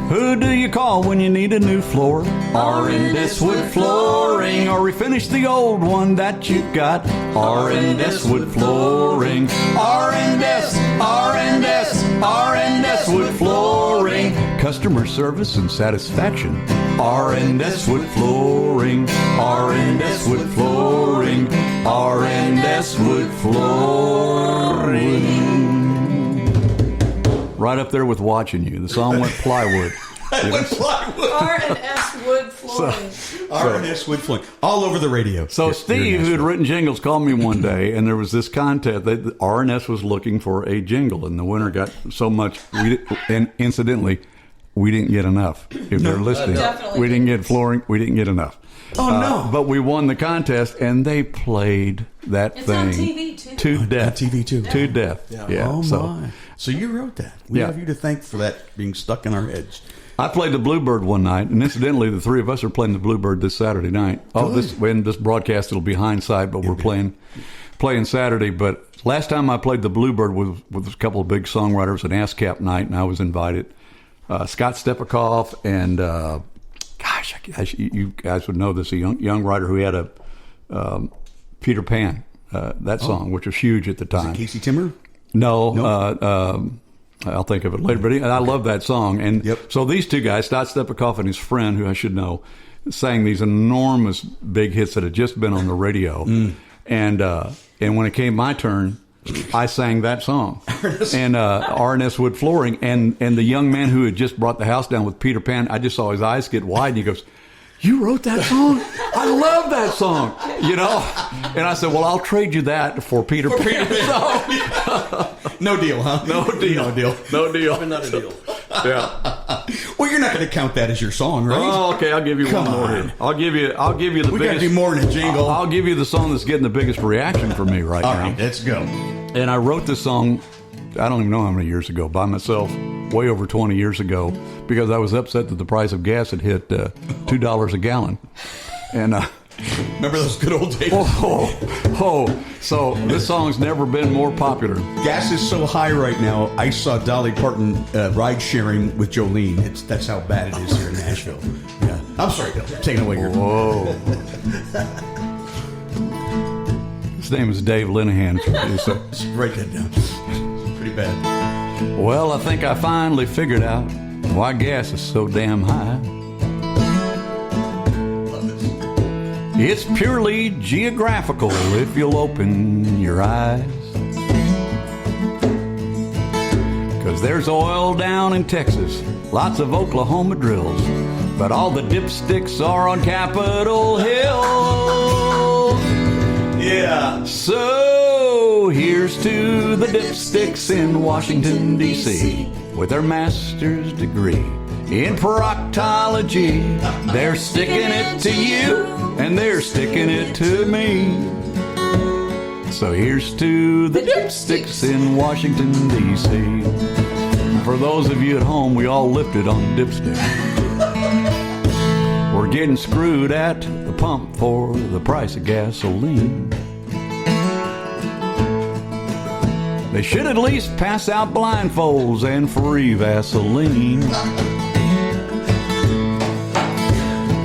Who do you call when you need a new floor? R&S Wood Flooring. Or refinish the old one that you got? R&S Wood Flooring. R&S, R&S, R&S Wood Flooring. Customer service and satisfaction. R&S Wood Flooring. R&S Wood Flooring. R&S Wood Flooring. Right up there with Watching You. The song went plywood. R&S Wood Flooring. R&S Wood Flooring. All over the radio. So Here Steve, in who had Nashville. written jingles, called me one day, and there was this contest. The R&S was looking for a jingle, and the winner got so much. And incidentally, we didn't get enough. If they're listening, Definitely we didn't get flooring. We didn't get enough. Oh, no. But we won the contest, and they played that It's thing on TV, too. to death. On TV, too. To death. Yeah. Oh, so my. So you wrote that. We Yeah. have you to thank for that being stuck in our heads. I played the Bluebird one night, and incidentally, the three of us are playing the Bluebird this Saturday night. Oh, this broadcast it'll be hindsight, but we're playing Saturday. But last time I played the Bluebird was with a couple of big songwriters at ASCAP night, and I was invited. Scott Stepikoff and you guys would know this, a young writer who had a Peter Pan that song, which was huge at the time. Casey Timmer? No. I'll think of it later. But I love that song. And Yep. so these two guys, Scott Stepikoff and his friend, who I should know, sang these enormous big hits that had just been on the radio. And when it came my turn, I sang that song. And R&S Wood Flooring. And the young man who had just brought the house down with Peter Pan, I just saw his eyes get wide, and he goes, "You wrote that song? I love that song." You know? And I said, "Well, I'll trade you that for Peter Pan." No deal, huh? No deal. No deal. No deal. Probably not a deal. Yeah. Well, you're not going to count that as your song, right? Oh, okay. I'll give you Come one more on. here. I'll give you the We got to biggest. do more than a jingle. I'll give you the song that's getting the biggest reaction from me right All now. right, let's go. And I wrote this song, I don't even know how many years ago, by myself, way over 20 years ago, because I was upset that the price of gas had hit $2 a gallon. And Remember those good old days? so this song's never been more popular. Gas is so high right now. I saw Dolly Parton ride sharing with Jolene. That's how bad it is here in Nashville. Yeah. I'm sorry, Bill. Taking away your. Whoa. His name is Dave Linehan. Write that down. Pretty bad. Well, I think I finally figured out why gas is so damn high. Love this. It's purely geographical if you'll open your eyes. 'Cause there's oil down in Texas, lots of Oklahoma drills, but all the dipsticks are on Capitol Hill. Yeah. So here's to the dipsticks in Washington, D.C. with their master's degree in proctology. They're sticking it to you, and they're sticking it to me. So here's to the dipsticks in Washington, D.C. For those of you at home, we all lifted on dipstick. We're getting screwed at the pump for the price of gasoline. They should at least pass out blindfolds and free Vaseline.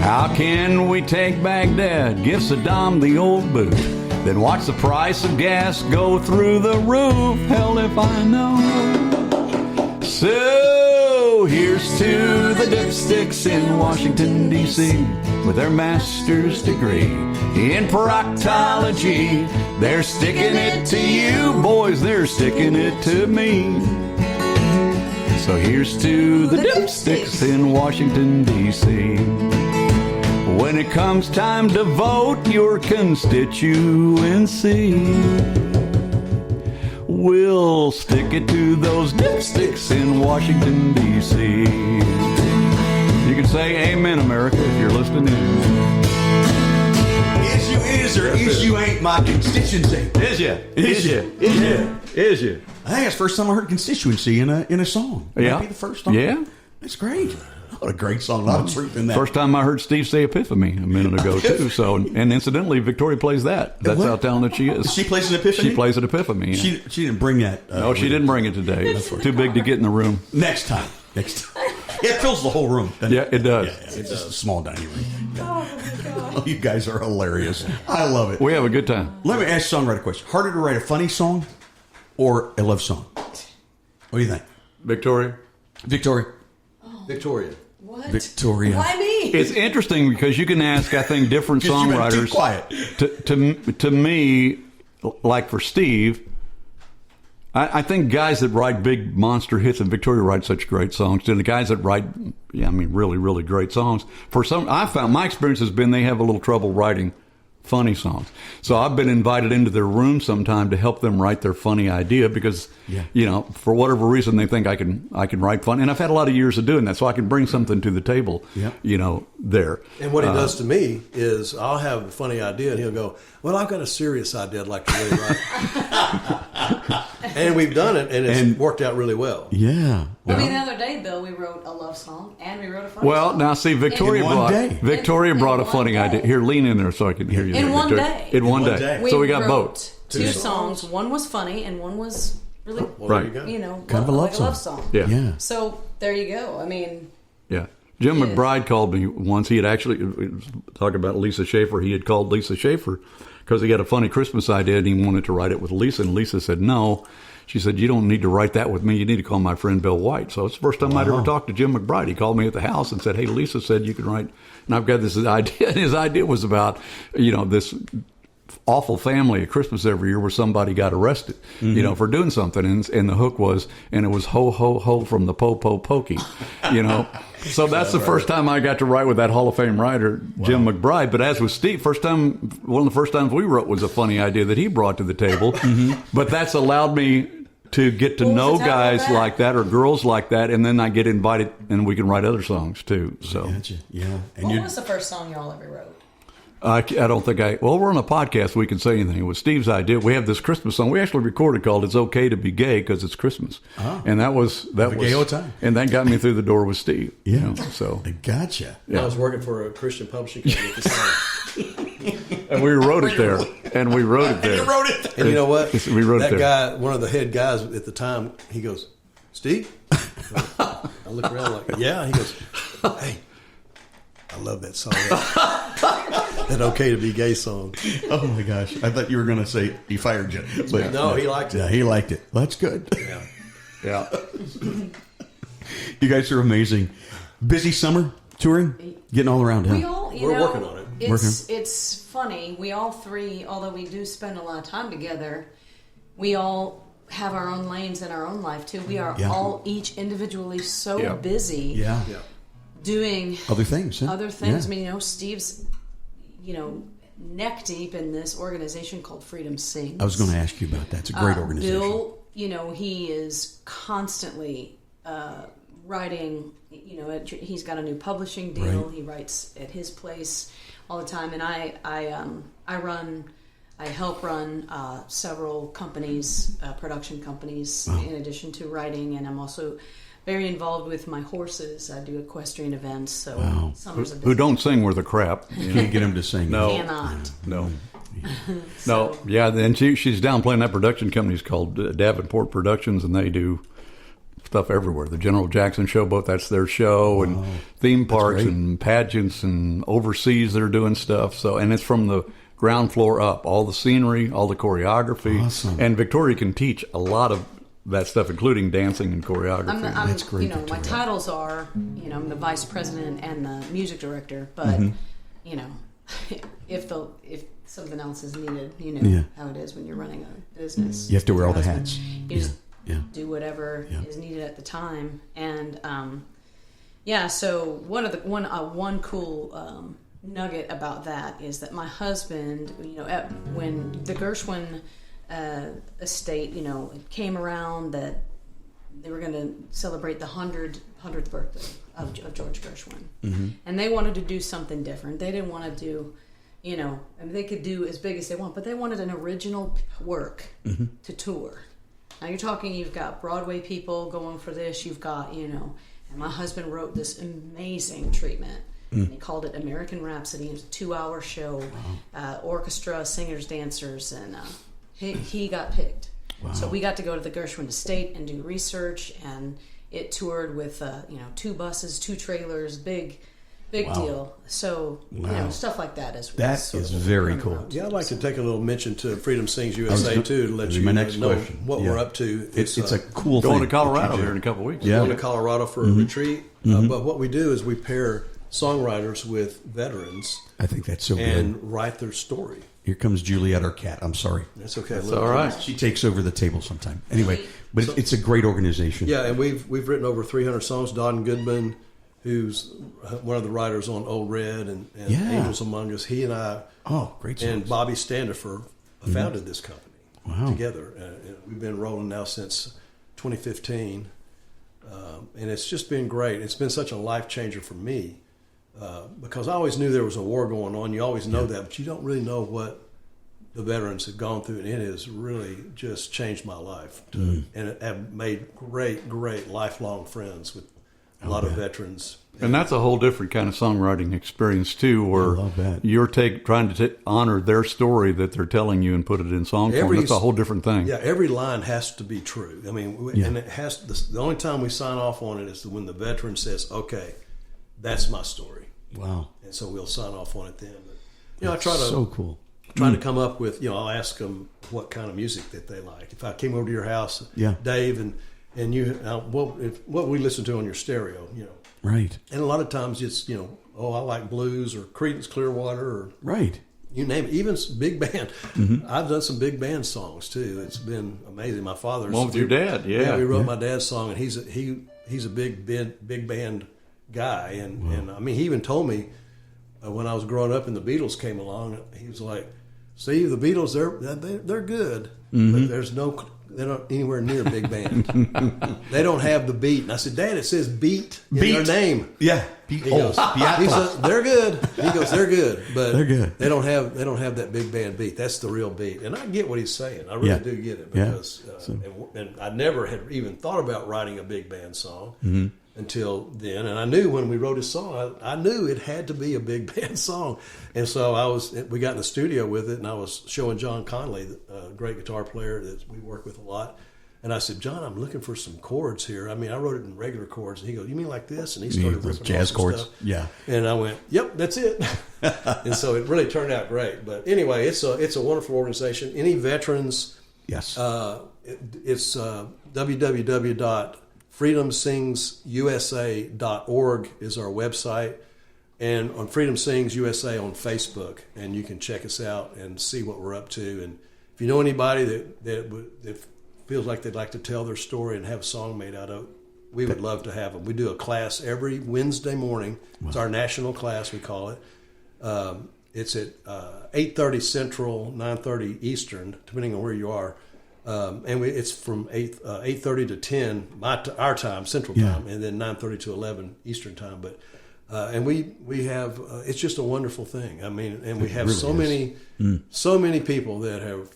How can we take Baghdad, give Saddam the old boot, then watch the price of gas go through the roof? Hell if I know. So here's to the dipsticks in Washington, D.C. with their master's degree in proctology. They're sticking it to you, boys, they're sticking it to me. So here's to the dipsticks in Washington, D.C. When it comes time to vote your constituency, we'll stick it to those dipsticks in Washington, D.C. You can say amen, America, if you're listening in. Is you is or is you ain't my constituency? Is ya? Is ya? Is ya? Is ya? I think it's the first time I heard constituency in a song. Yeah. That'd be the first time. Yeah. That's great. What a great song. A lot of truth in that. First time I heard Steve say Epiphany a minute ago, too. So, and incidentally, Victoria plays that. That's What? how talented she is. She plays an Epiphany? She plays an Epiphany. Yeah. She didn't bring that. No, she didn't bring it today. It's too big to get in the room. Next time. Next time. Yeah, it fills the whole room. Yeah, it does. Yeah, it's just a small dining room. Yeah. Oh, you guys are hilarious. I love it. We have a good time. Let me ask a songwriter a question. Harder to write a funny song or a love song? What do you think? Victoria? Victoria. Victoria. What? Victoria. Why me? It's interesting because you can ask, I think, different 'Cause you've been songwriters. too quiet. To me, like for Steve, I think guys that write big monster hits, and Victoria writes such great songs, and the guys that write, really, really great songs, for some, I found my experience has been they have a little trouble writing funny songs. So I've been invited into their room sometime to help them write their funny idea because, for whatever reason they think I can write fun. And I've had a lot of years of doing that, so I can bring something to the table, there. And what he does to me is I'll have a funny idea and he'll go, well, I've got a serious idea I'd like to really write. And we've done it and it's worked out really well. Yeah. The other day, Bill, we wrote a love song and we wrote a funny Well, song. now see, Victoria In one day. brought a In funny one idea. day. Here, lean in there so I can hear you. In there, one Victoria. day. In one In one day. day. So we got wrote both. two songs. One was funny and one was really, Well, Right. there you go. Kind of a love like a love song. Yeah. Yeah. So there you go. I mean, Yeah. Jim Yes. McBride called me once. He had actually, talking about Lisa Schaefer, he had called Lisa Schaefer because he had a funny Christmas idea and he wanted to write it with Lisa. And Lisa said, no. She said, you don't need to write that with me. You need to call my friend Bill Whyte. So it's the first time I'd ever talked to Jim McBride. He called me at the house and said, hey, Lisa said you can write. And I've got this idea. And his idea was about, this awful family at Christmas every year where somebody got arrested, for doing something. And the hook was, and it was ho, ho, ho from the po-po pokey, So that's the first time I got to write with that Hall of Fame writer, Jim McBride. But as with Steve, one of the first times we wrote was a funny idea that he brought to the table. But that's allowed me to get to What was know the title of guys that? like that or girls like that. And then I get invited and we can write other songs too. So Gotcha. Yeah. And what was the first song y'all ever wrote? I don't think we're on a podcast. We can say anything. It was Steve's idea. We have this Christmas song. We actually recorded called "It's Okay to Be Gay" because it's Christmas, and that was gay old time. and that got me through the door with Steve. Yeah. So I gotcha. Yeah. I was working for a Christian publishing company at the time. and we wrote it there, and we wrote it there. You wrote it. And you know what? We wrote that it there. guy, one of the head guys at the time, he goes, Steve? I look around like, yeah. He goes, hey, I love that song. That Okay to Be Gay song. Oh my gosh! I thought you were going to say he fired you. But No, he liked it. Yeah, he liked it. Well, that's good. Yeah. You guys are amazing. Busy summer touring, getting all around. We Huh? all, We're working on it. It's funny. We all three, although we do spend a lot of time together, we all have our own lanes in our own life too. We are all each individually so busy doing other things. Huh? Other things. I mean, Steve's, neck deep in this organization called Freedom Sings. I was going to ask you about that. It's a great organization. Bill, he is constantly writing. He's got a new publishing deal. Right. He writes at his place all the time, and I help run several companies, production companies, in addition to writing, and I'm also very involved with my horses. I do equestrian events, so summer's a bit. Who don't sing worth a crap. You can't get them to sing. No. Cannot. No. So, no. Yeah, and she's down playing that production company. It's called Davenport Productions, and they do stuff everywhere. The General Jackson Showboat, that's their show, and theme parks and pageants, and overseas they're doing stuff. So, and it's from the ground floor up, all the scenery, all the choreography. Awesome. And Victoria can teach a lot of that stuff, inclling dancing and choreography. That's great. My titles are, I'm the vice president and the music director, but if something else is needed, how it is when you're running a business. You have to wear all the hats. You just do whatever is needed at the time, and so one cool nugget about that is that my husband, when the Gershwin estate, came around, that they were going to celebrate the 100th birthday of George Gershwin, and they wanted to do something different. They didn't want to do, they could do as big as they want, but they wanted an original work to tour. Now you've got Broadway people going for this. You've got, and my husband wrote this amazing treatment. And he called it American Rhapsody. It was a 2-hour show, orchestra, singers, dancers, and he got picked. Wow. So we got to go to the Gershwin estate and do research, and it toured with 2 buses, 2 trailers, big deal. So stuff like that is very cool. Yeah, I'd like to take a little mention to Freedom Sings USA too, to let you know what we're up to. It's a cool going thing. to Colorado here in a couple of weeks. Yeah, going to Colorado for a retreat. But what we do is we pair songwriters with veterans. I think that's so good. And write their story. Here comes Juliet, our cat. I'm sorry. That's okay. That's all right. She takes over the table sometime. Anyway, but it's a great organization. Yeah, and we've written over 300 songs. Don Goodman, who's one of the writers on Old Red and Angels Among Us, he and I, great songs. and Bobby Standifer founded this company together. We've been rolling now since 2015, and it's just been great. It's been such a life changer for me. Because I always knew there was a war going on. You always know that, but you don't really know what the veterans have gone through, and it has really just changed my life. And I've made great lifelong friends with a lot of veterans. And that's a whole different kind of songwriting experience too, where you're trying to honor their story that they're telling you and put it in song form. That's a whole different thing. Yeah, every line has to be true. I mean, and it has. The only time we sign off on it is when the veteran says, "Okay, that's my story." Wow. And so we'll sign off on it then. But, I try to come up with, I'll ask them what kind of music that they like. If I came over to your house, Dave, and you, what we listen to on your stereo, Right. And a lot of times it's, I like blues or Creedence Clearwater or you name it, even big band. I've done some big band songs too. It's been amazing. My father's one with your dad, we wrote my dad's song, and he's a big band guy, and I mean, he even told me when I was growing up and the Beatles came along, he was like, "See, the Beatles, they're good, but they're not anywhere near a big band. They don't have the beat." And I said, "Dad, it says beat in their name." Yeah, he goes, "They're good." He goes, "They're good, but they're good. They don't have that big band beat. That's the real beat." And I get what he's saying. I really do get it, because and I never had even thought about writing a big band song. Until then, and I knew when we wrote his song, I knew it had to be a big band song, and so we got in the studio with it, and I was showing John Conley, a great guitar player that we work with a lot, and I said, "John, I'm looking for some chords here. I mean, I wrote it in regular chords," and he goes, "You mean like this?" And he started ripping jazz chords, stuff. And I went, "Yep, that's it." And so it really turned out great. But anyway, it's a wonderful organization. Any veterans? Yes. It's www.freedomsingsusa.org is our website. and on Freedom Sings USA on Facebook, and you can check us out and see what we're up to. And if you know anybody that feels like they'd like to tell their story and have a song made out of it, we would love to have them. We do a class every Wednesday morning. Wow. It's our national class, we call it. It's at 8:30 Central, 9:30 Eastern, depending on where you are. And it's from 8:30 to 10 our time, Central Time, and then 9:30 to 11 Eastern Time. But and we have it's just a wonderful thing. I mean, and we have really so many people that have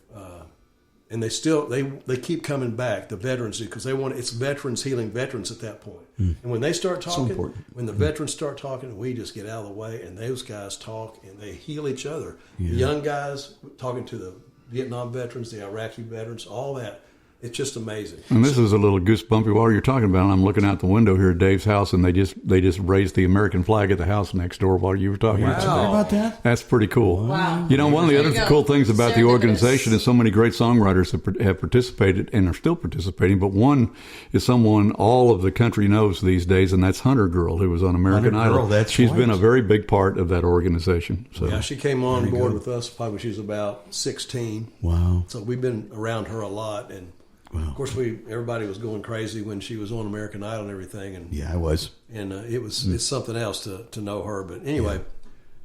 and they keep coming back, the veterans do, because it's veterans healing veterans at that point. And when they start talking, when the veterans start talking, we just get out of the way, and those guys talk and they heal each other. The young guys talking to the Vietnam veterans, the Iraqi veterans, all that. It's just amazing. And this is a little goosebumpy while you're talking about it. I'm looking out the window here at Dave's house, and they just raised the American flag at the house next door while you were talking. Wow. About that? That's pretty cool. Wow. You know, one of the other cool things about the organization is so many great songwriters have participated and are still participating, but one is someone all of the country knows these days, and that's Hunter Girl, who was on American Idol. She's been a very big part of that organization. So. Yeah, she came on board with us probably when she was about 16. Wow. So we've been around her a lot, and wow. Of course, everybody was going crazy when she was on American Idol and everything. And yeah, I was. And it's something else to know her. But anyway,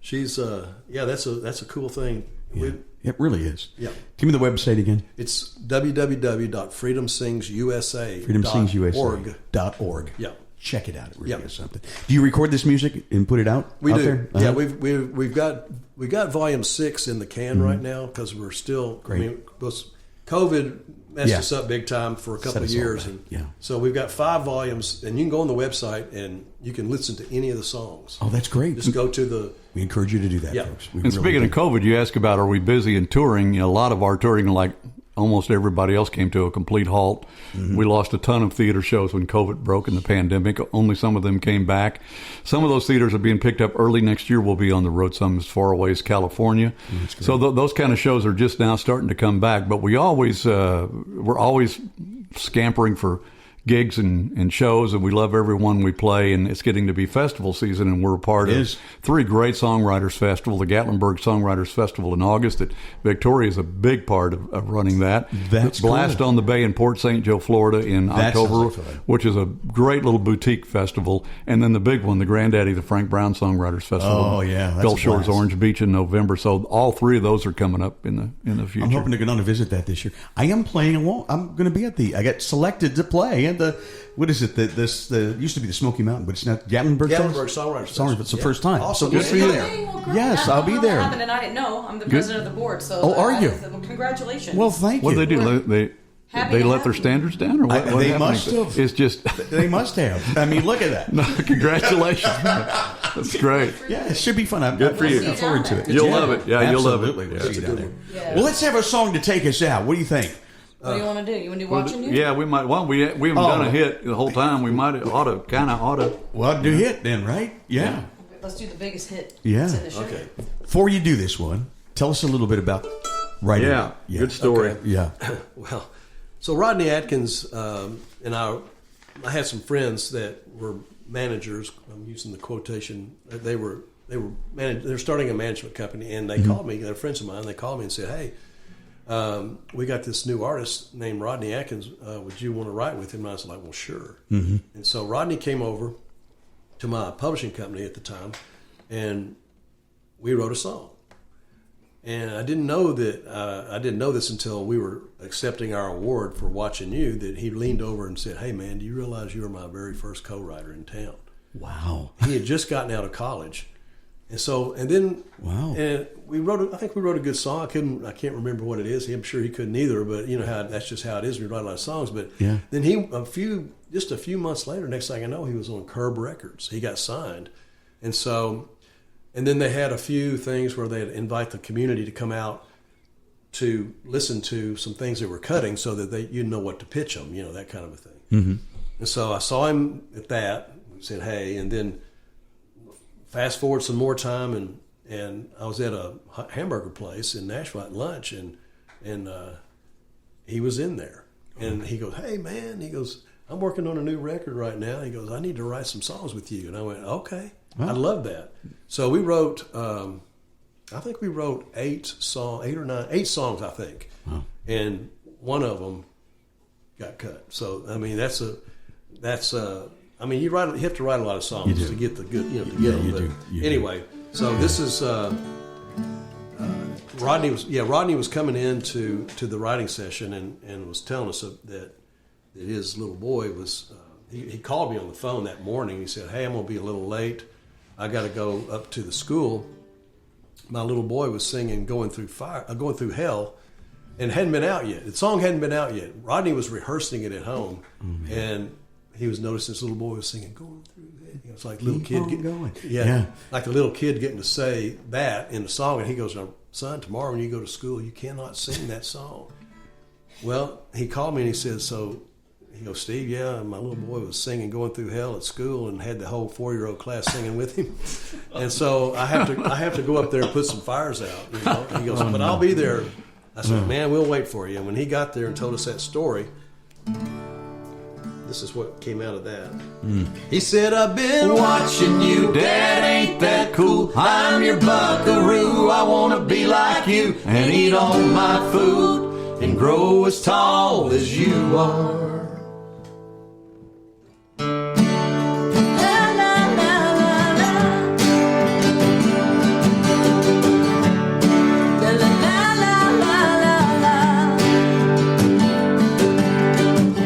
she's that's a cool thing. Yeah. It really is. Yeah. Give me the website again. It's www.freedomsingsusa.org. freedomsingsusa.org. Yeah. Check it out. It really is something. Do you record this music and put it out? We out do. There? Yeah, we've got volume 6 in the can right now because we're still. Great. I mean, COVID messed us up big time for a couple of years, and so we've got 5 volumes, and you can go on the website and you can listen to any of the songs. Oh, that's great! Just go to the. We encourage you to do that, folks. And speaking of COVID, you ask about are we busy and touring? You know, a lot of our touring, like almost everybody else, came to a complete halt. Mm-hmm. We lost a ton of theater shows when COVID broke in the pandemic. Only some of them came back. Some of those theaters are being picked up early next year. We'll be on the road some as far away as California. So those kind of shows are just now starting to come back. But we're always scampering for gigs and shows, and we love everyone we play, and it's getting to be festival season, and we're a part of 3 great songwriters festival, the Gatlinburg Songwriters Festival in August that Victoria is a big part of running that. That's Blast cool. on the Bay in Port St. Joe, Florida in October, which is a great little boutique festival, and then the big one, the Granddaddy, the Frank Brown Songwriters Festival. Oh yeah, that's Gulf Shores, Orange Beach in November. So all 3 of those are coming up in the future. I'm hoping to get on to visit that this year. I am playing along. I'm going to be at I got selected to play at the, what is it? The used to be the Smoky Mountain, but it's not Gatlinburg Songwriters. But it's the first time. Awesome. So good for you. Well, yes, I'll be there. And I didn't know. I'm the president of the board. So are you? Well, congratulations. Well, thank you. What do they do? They let their standards down, or what? They must have. It's just they must have. I mean, look at that. No, congratulations. That's great. Yeah, it should be fun. I'm good for you. Looking forward to it. You'll love it. Yeah, you'll love it. We'll see you down there. Yeah. Well, let's have a song to take us out. What do you think? What do you want to do? You want to do Watching You? Yeah, we might. Well, we haven't done a hit the whole time. We ought to. Well, do hit then, right? Yeah. Let's do the biggest hit. Yeah. That's in the show. Okay. Before you do this one, tell us a little bit about writing. Yeah. Good story. Okay. Yeah. Well, so Rodney Atkins and I had some friends that were managers. I'm using the quotation. They were starting a management company, and they called me. They're friends of mine. They called me and said, "Hey, we got this new artist named Rodney Atkins. Would you want to write with him?" And I was like, "Well, sure." Mm-hmm. And so Rodney came over to my publishing company at the time, and we wrote a song. And I didn't know that. I didn't know this until we were accepting our award for Watching You. That he leaned over and said, "Hey, man, do you realize you were my very first co-writer in town?" Wow. He had just gotten out of college, and then and we wrote. I think we wrote a good song. I can't remember what it is. I'm sure he couldn't either. But you know how that's just how it is. We write a lot of songs. But then a few months later, next thing I know, he was on Curb Records. He got signed, and so. And then they had a few things where they'd invite the community to come out to listen to some things they were cutting so that you'd know what to pitch them, that kind of a thing. Mm-hmm. And so I saw him at that and said, hey, and then fast forward some more time and I was at a hamburger place in Nashville at lunch and he was in there. And he goes, hey, man, he goes, I'm working on a new record right now. He goes, I need to write some songs with you. And I went, okay. I love that. So we wrote, I think we wrote 8 songs, I think. Wow. And one of them got cut. So, I mean, I mean, you have to write a lot of songs to get the good, to get them. You but do. Anyway, so this is, Rodney was coming into the writing session and was telling us that his little boy was, he called me on the phone that morning. He said, "Hey, I'm going to be a little late. I got to go up to the school. My little boy was singing Going Through Hell, and hadn't been out yet. The song hadn't been out yet. Rodney was rehearsing it at home, and he was noticing this little boy was singing Going Through Hell. It's like a little kid going. Like a little kid getting to say that in the song, and he goes, "Now, son, tomorrow when you go to school, you cannot sing that song." Well, he called me and he said, he goes, "Steve, yeah, my little boy was singing Going Through Hell at school and had the whole 4-year-old class singing with him. And so I have to go up there and put some fires out." And he goes, "But I'll be there." I said, "Man, we'll wait for you." And when he got there and told us that story, this is what came out of that. He said, "I've been watching you, Dad, ain't that cool? I'm your buckaroo, I want to be like you and eat all my food and grow as tall as you are."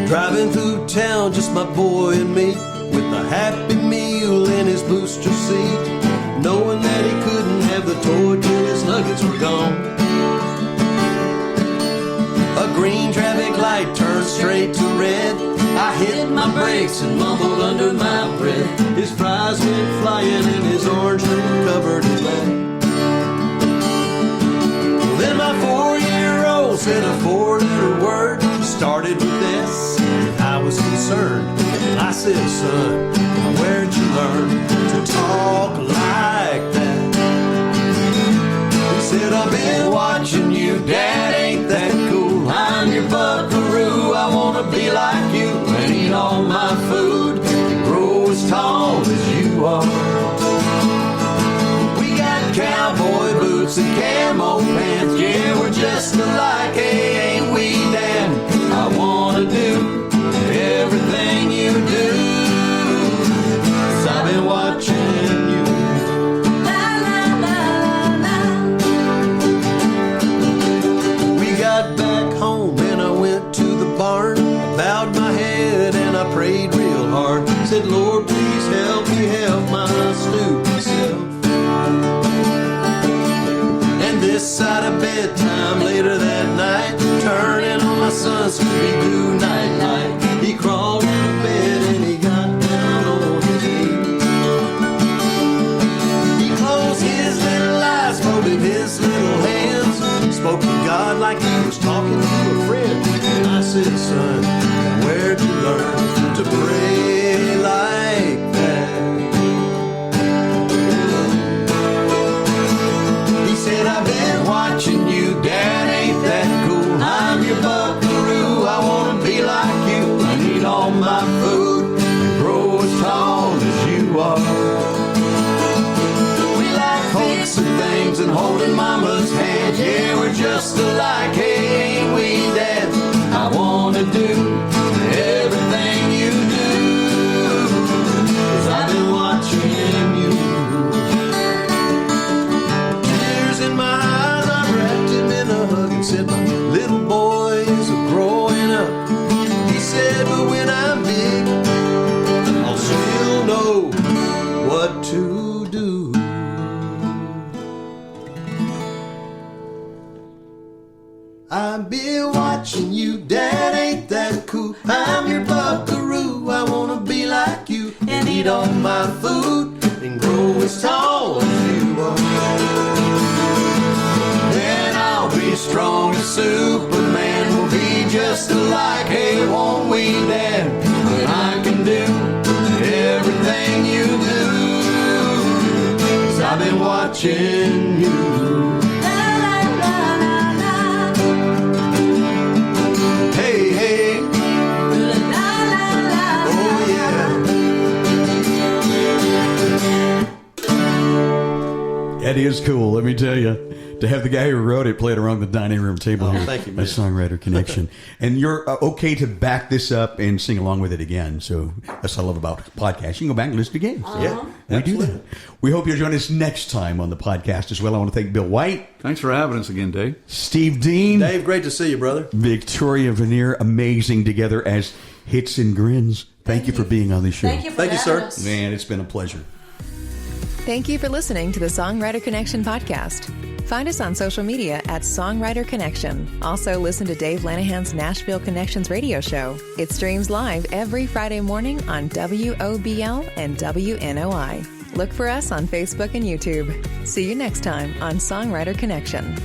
Driving through town, just my boy and me, with a Happy Meal in his booster seat, knowing that he couldn't have the toy till his nuggets were gone. A green traffic light turned straight to red. I hit my brakes and mumbled under my breath. His fries went flying and his orange were covered in lead. Then my 4-year-old said a 4-letter word, started with S. I was concerned. I said, "Son, where'd you learn to talk like that?" He said, "I've been watching you, Dad, ain't that cool? I'm your buckaroo, I want to be like you and eat all my food and grow as tall as you are. We got cowboy boots and camo pants, yeah, we're just alike, hey, ain't we, Dad? I want to do everything you do, 'cause I've been watching you." We got back home and I went to the barn. I bowed my head and I prayed real hard. Said, "Lord, please help me help my stupid self." And this side of bedtime later that night, turning on my son's Scooby-Doo nightlight, he crawled out of bed and he got down on his knees. He closed his little eyes, folded his little hands, spoke to God like he was talking to a friend. And I said, "Son, where'd you learn to pray like that?" He said, "I've been watching you, Dad, ain't that cool? I'm your buckaroo, I want to be like you and eat all my food and grow as tall as you are. We like fixing things and holding mama's hand, yeah, we're just alike, hey, ain't we, Dad? I want to do everything you do, 'cause I've been watching you." Tears in my eyes, I wrapped him in a hug and said, "My little boys are growing up." He said, "But when I'm big, I'll still know what to do." I've been watching you, Dad, ain't that cool? I'm your buckaroo, I want to be like you and eat all my food and grow as tall as you are. Then I'll be strong as Superman, we'll be just alike, hey, won't we, Dad? But I can do everything you do, 'cause I've been watching you. Hey, hey. Oh, yeah. is cool, let me tell you. To have the guy who wrote it play it around the dining room table here. Thank you, man. A Songwriter Connection. And you're okay to back this up and sing along with it again. So that's what I love about podcasting. You can go back and listen again. So Yeah, we do that. We hope you'll join us next time on the podcast as well. I want to thank Bill Whyte. Thanks for having us again, Dave. Steve Dean. Dave, great to see you, brother. Victoria Vanier. Amazing together as Hits and Grins. Thank you for being on the show. Thank you for Thank you, having sir. us. Man, it's been a pleasure. Thank you for listening to the Songwriter Connection podcast. Find us on social media at Songwriter Connection. Also, listen to Dave Lanahan's Nashville Connections radio show. It streams live every Friday morning on WOBL and WNOI. Look for us on Facebook and YouTube. See you next time on Songwriter Connection.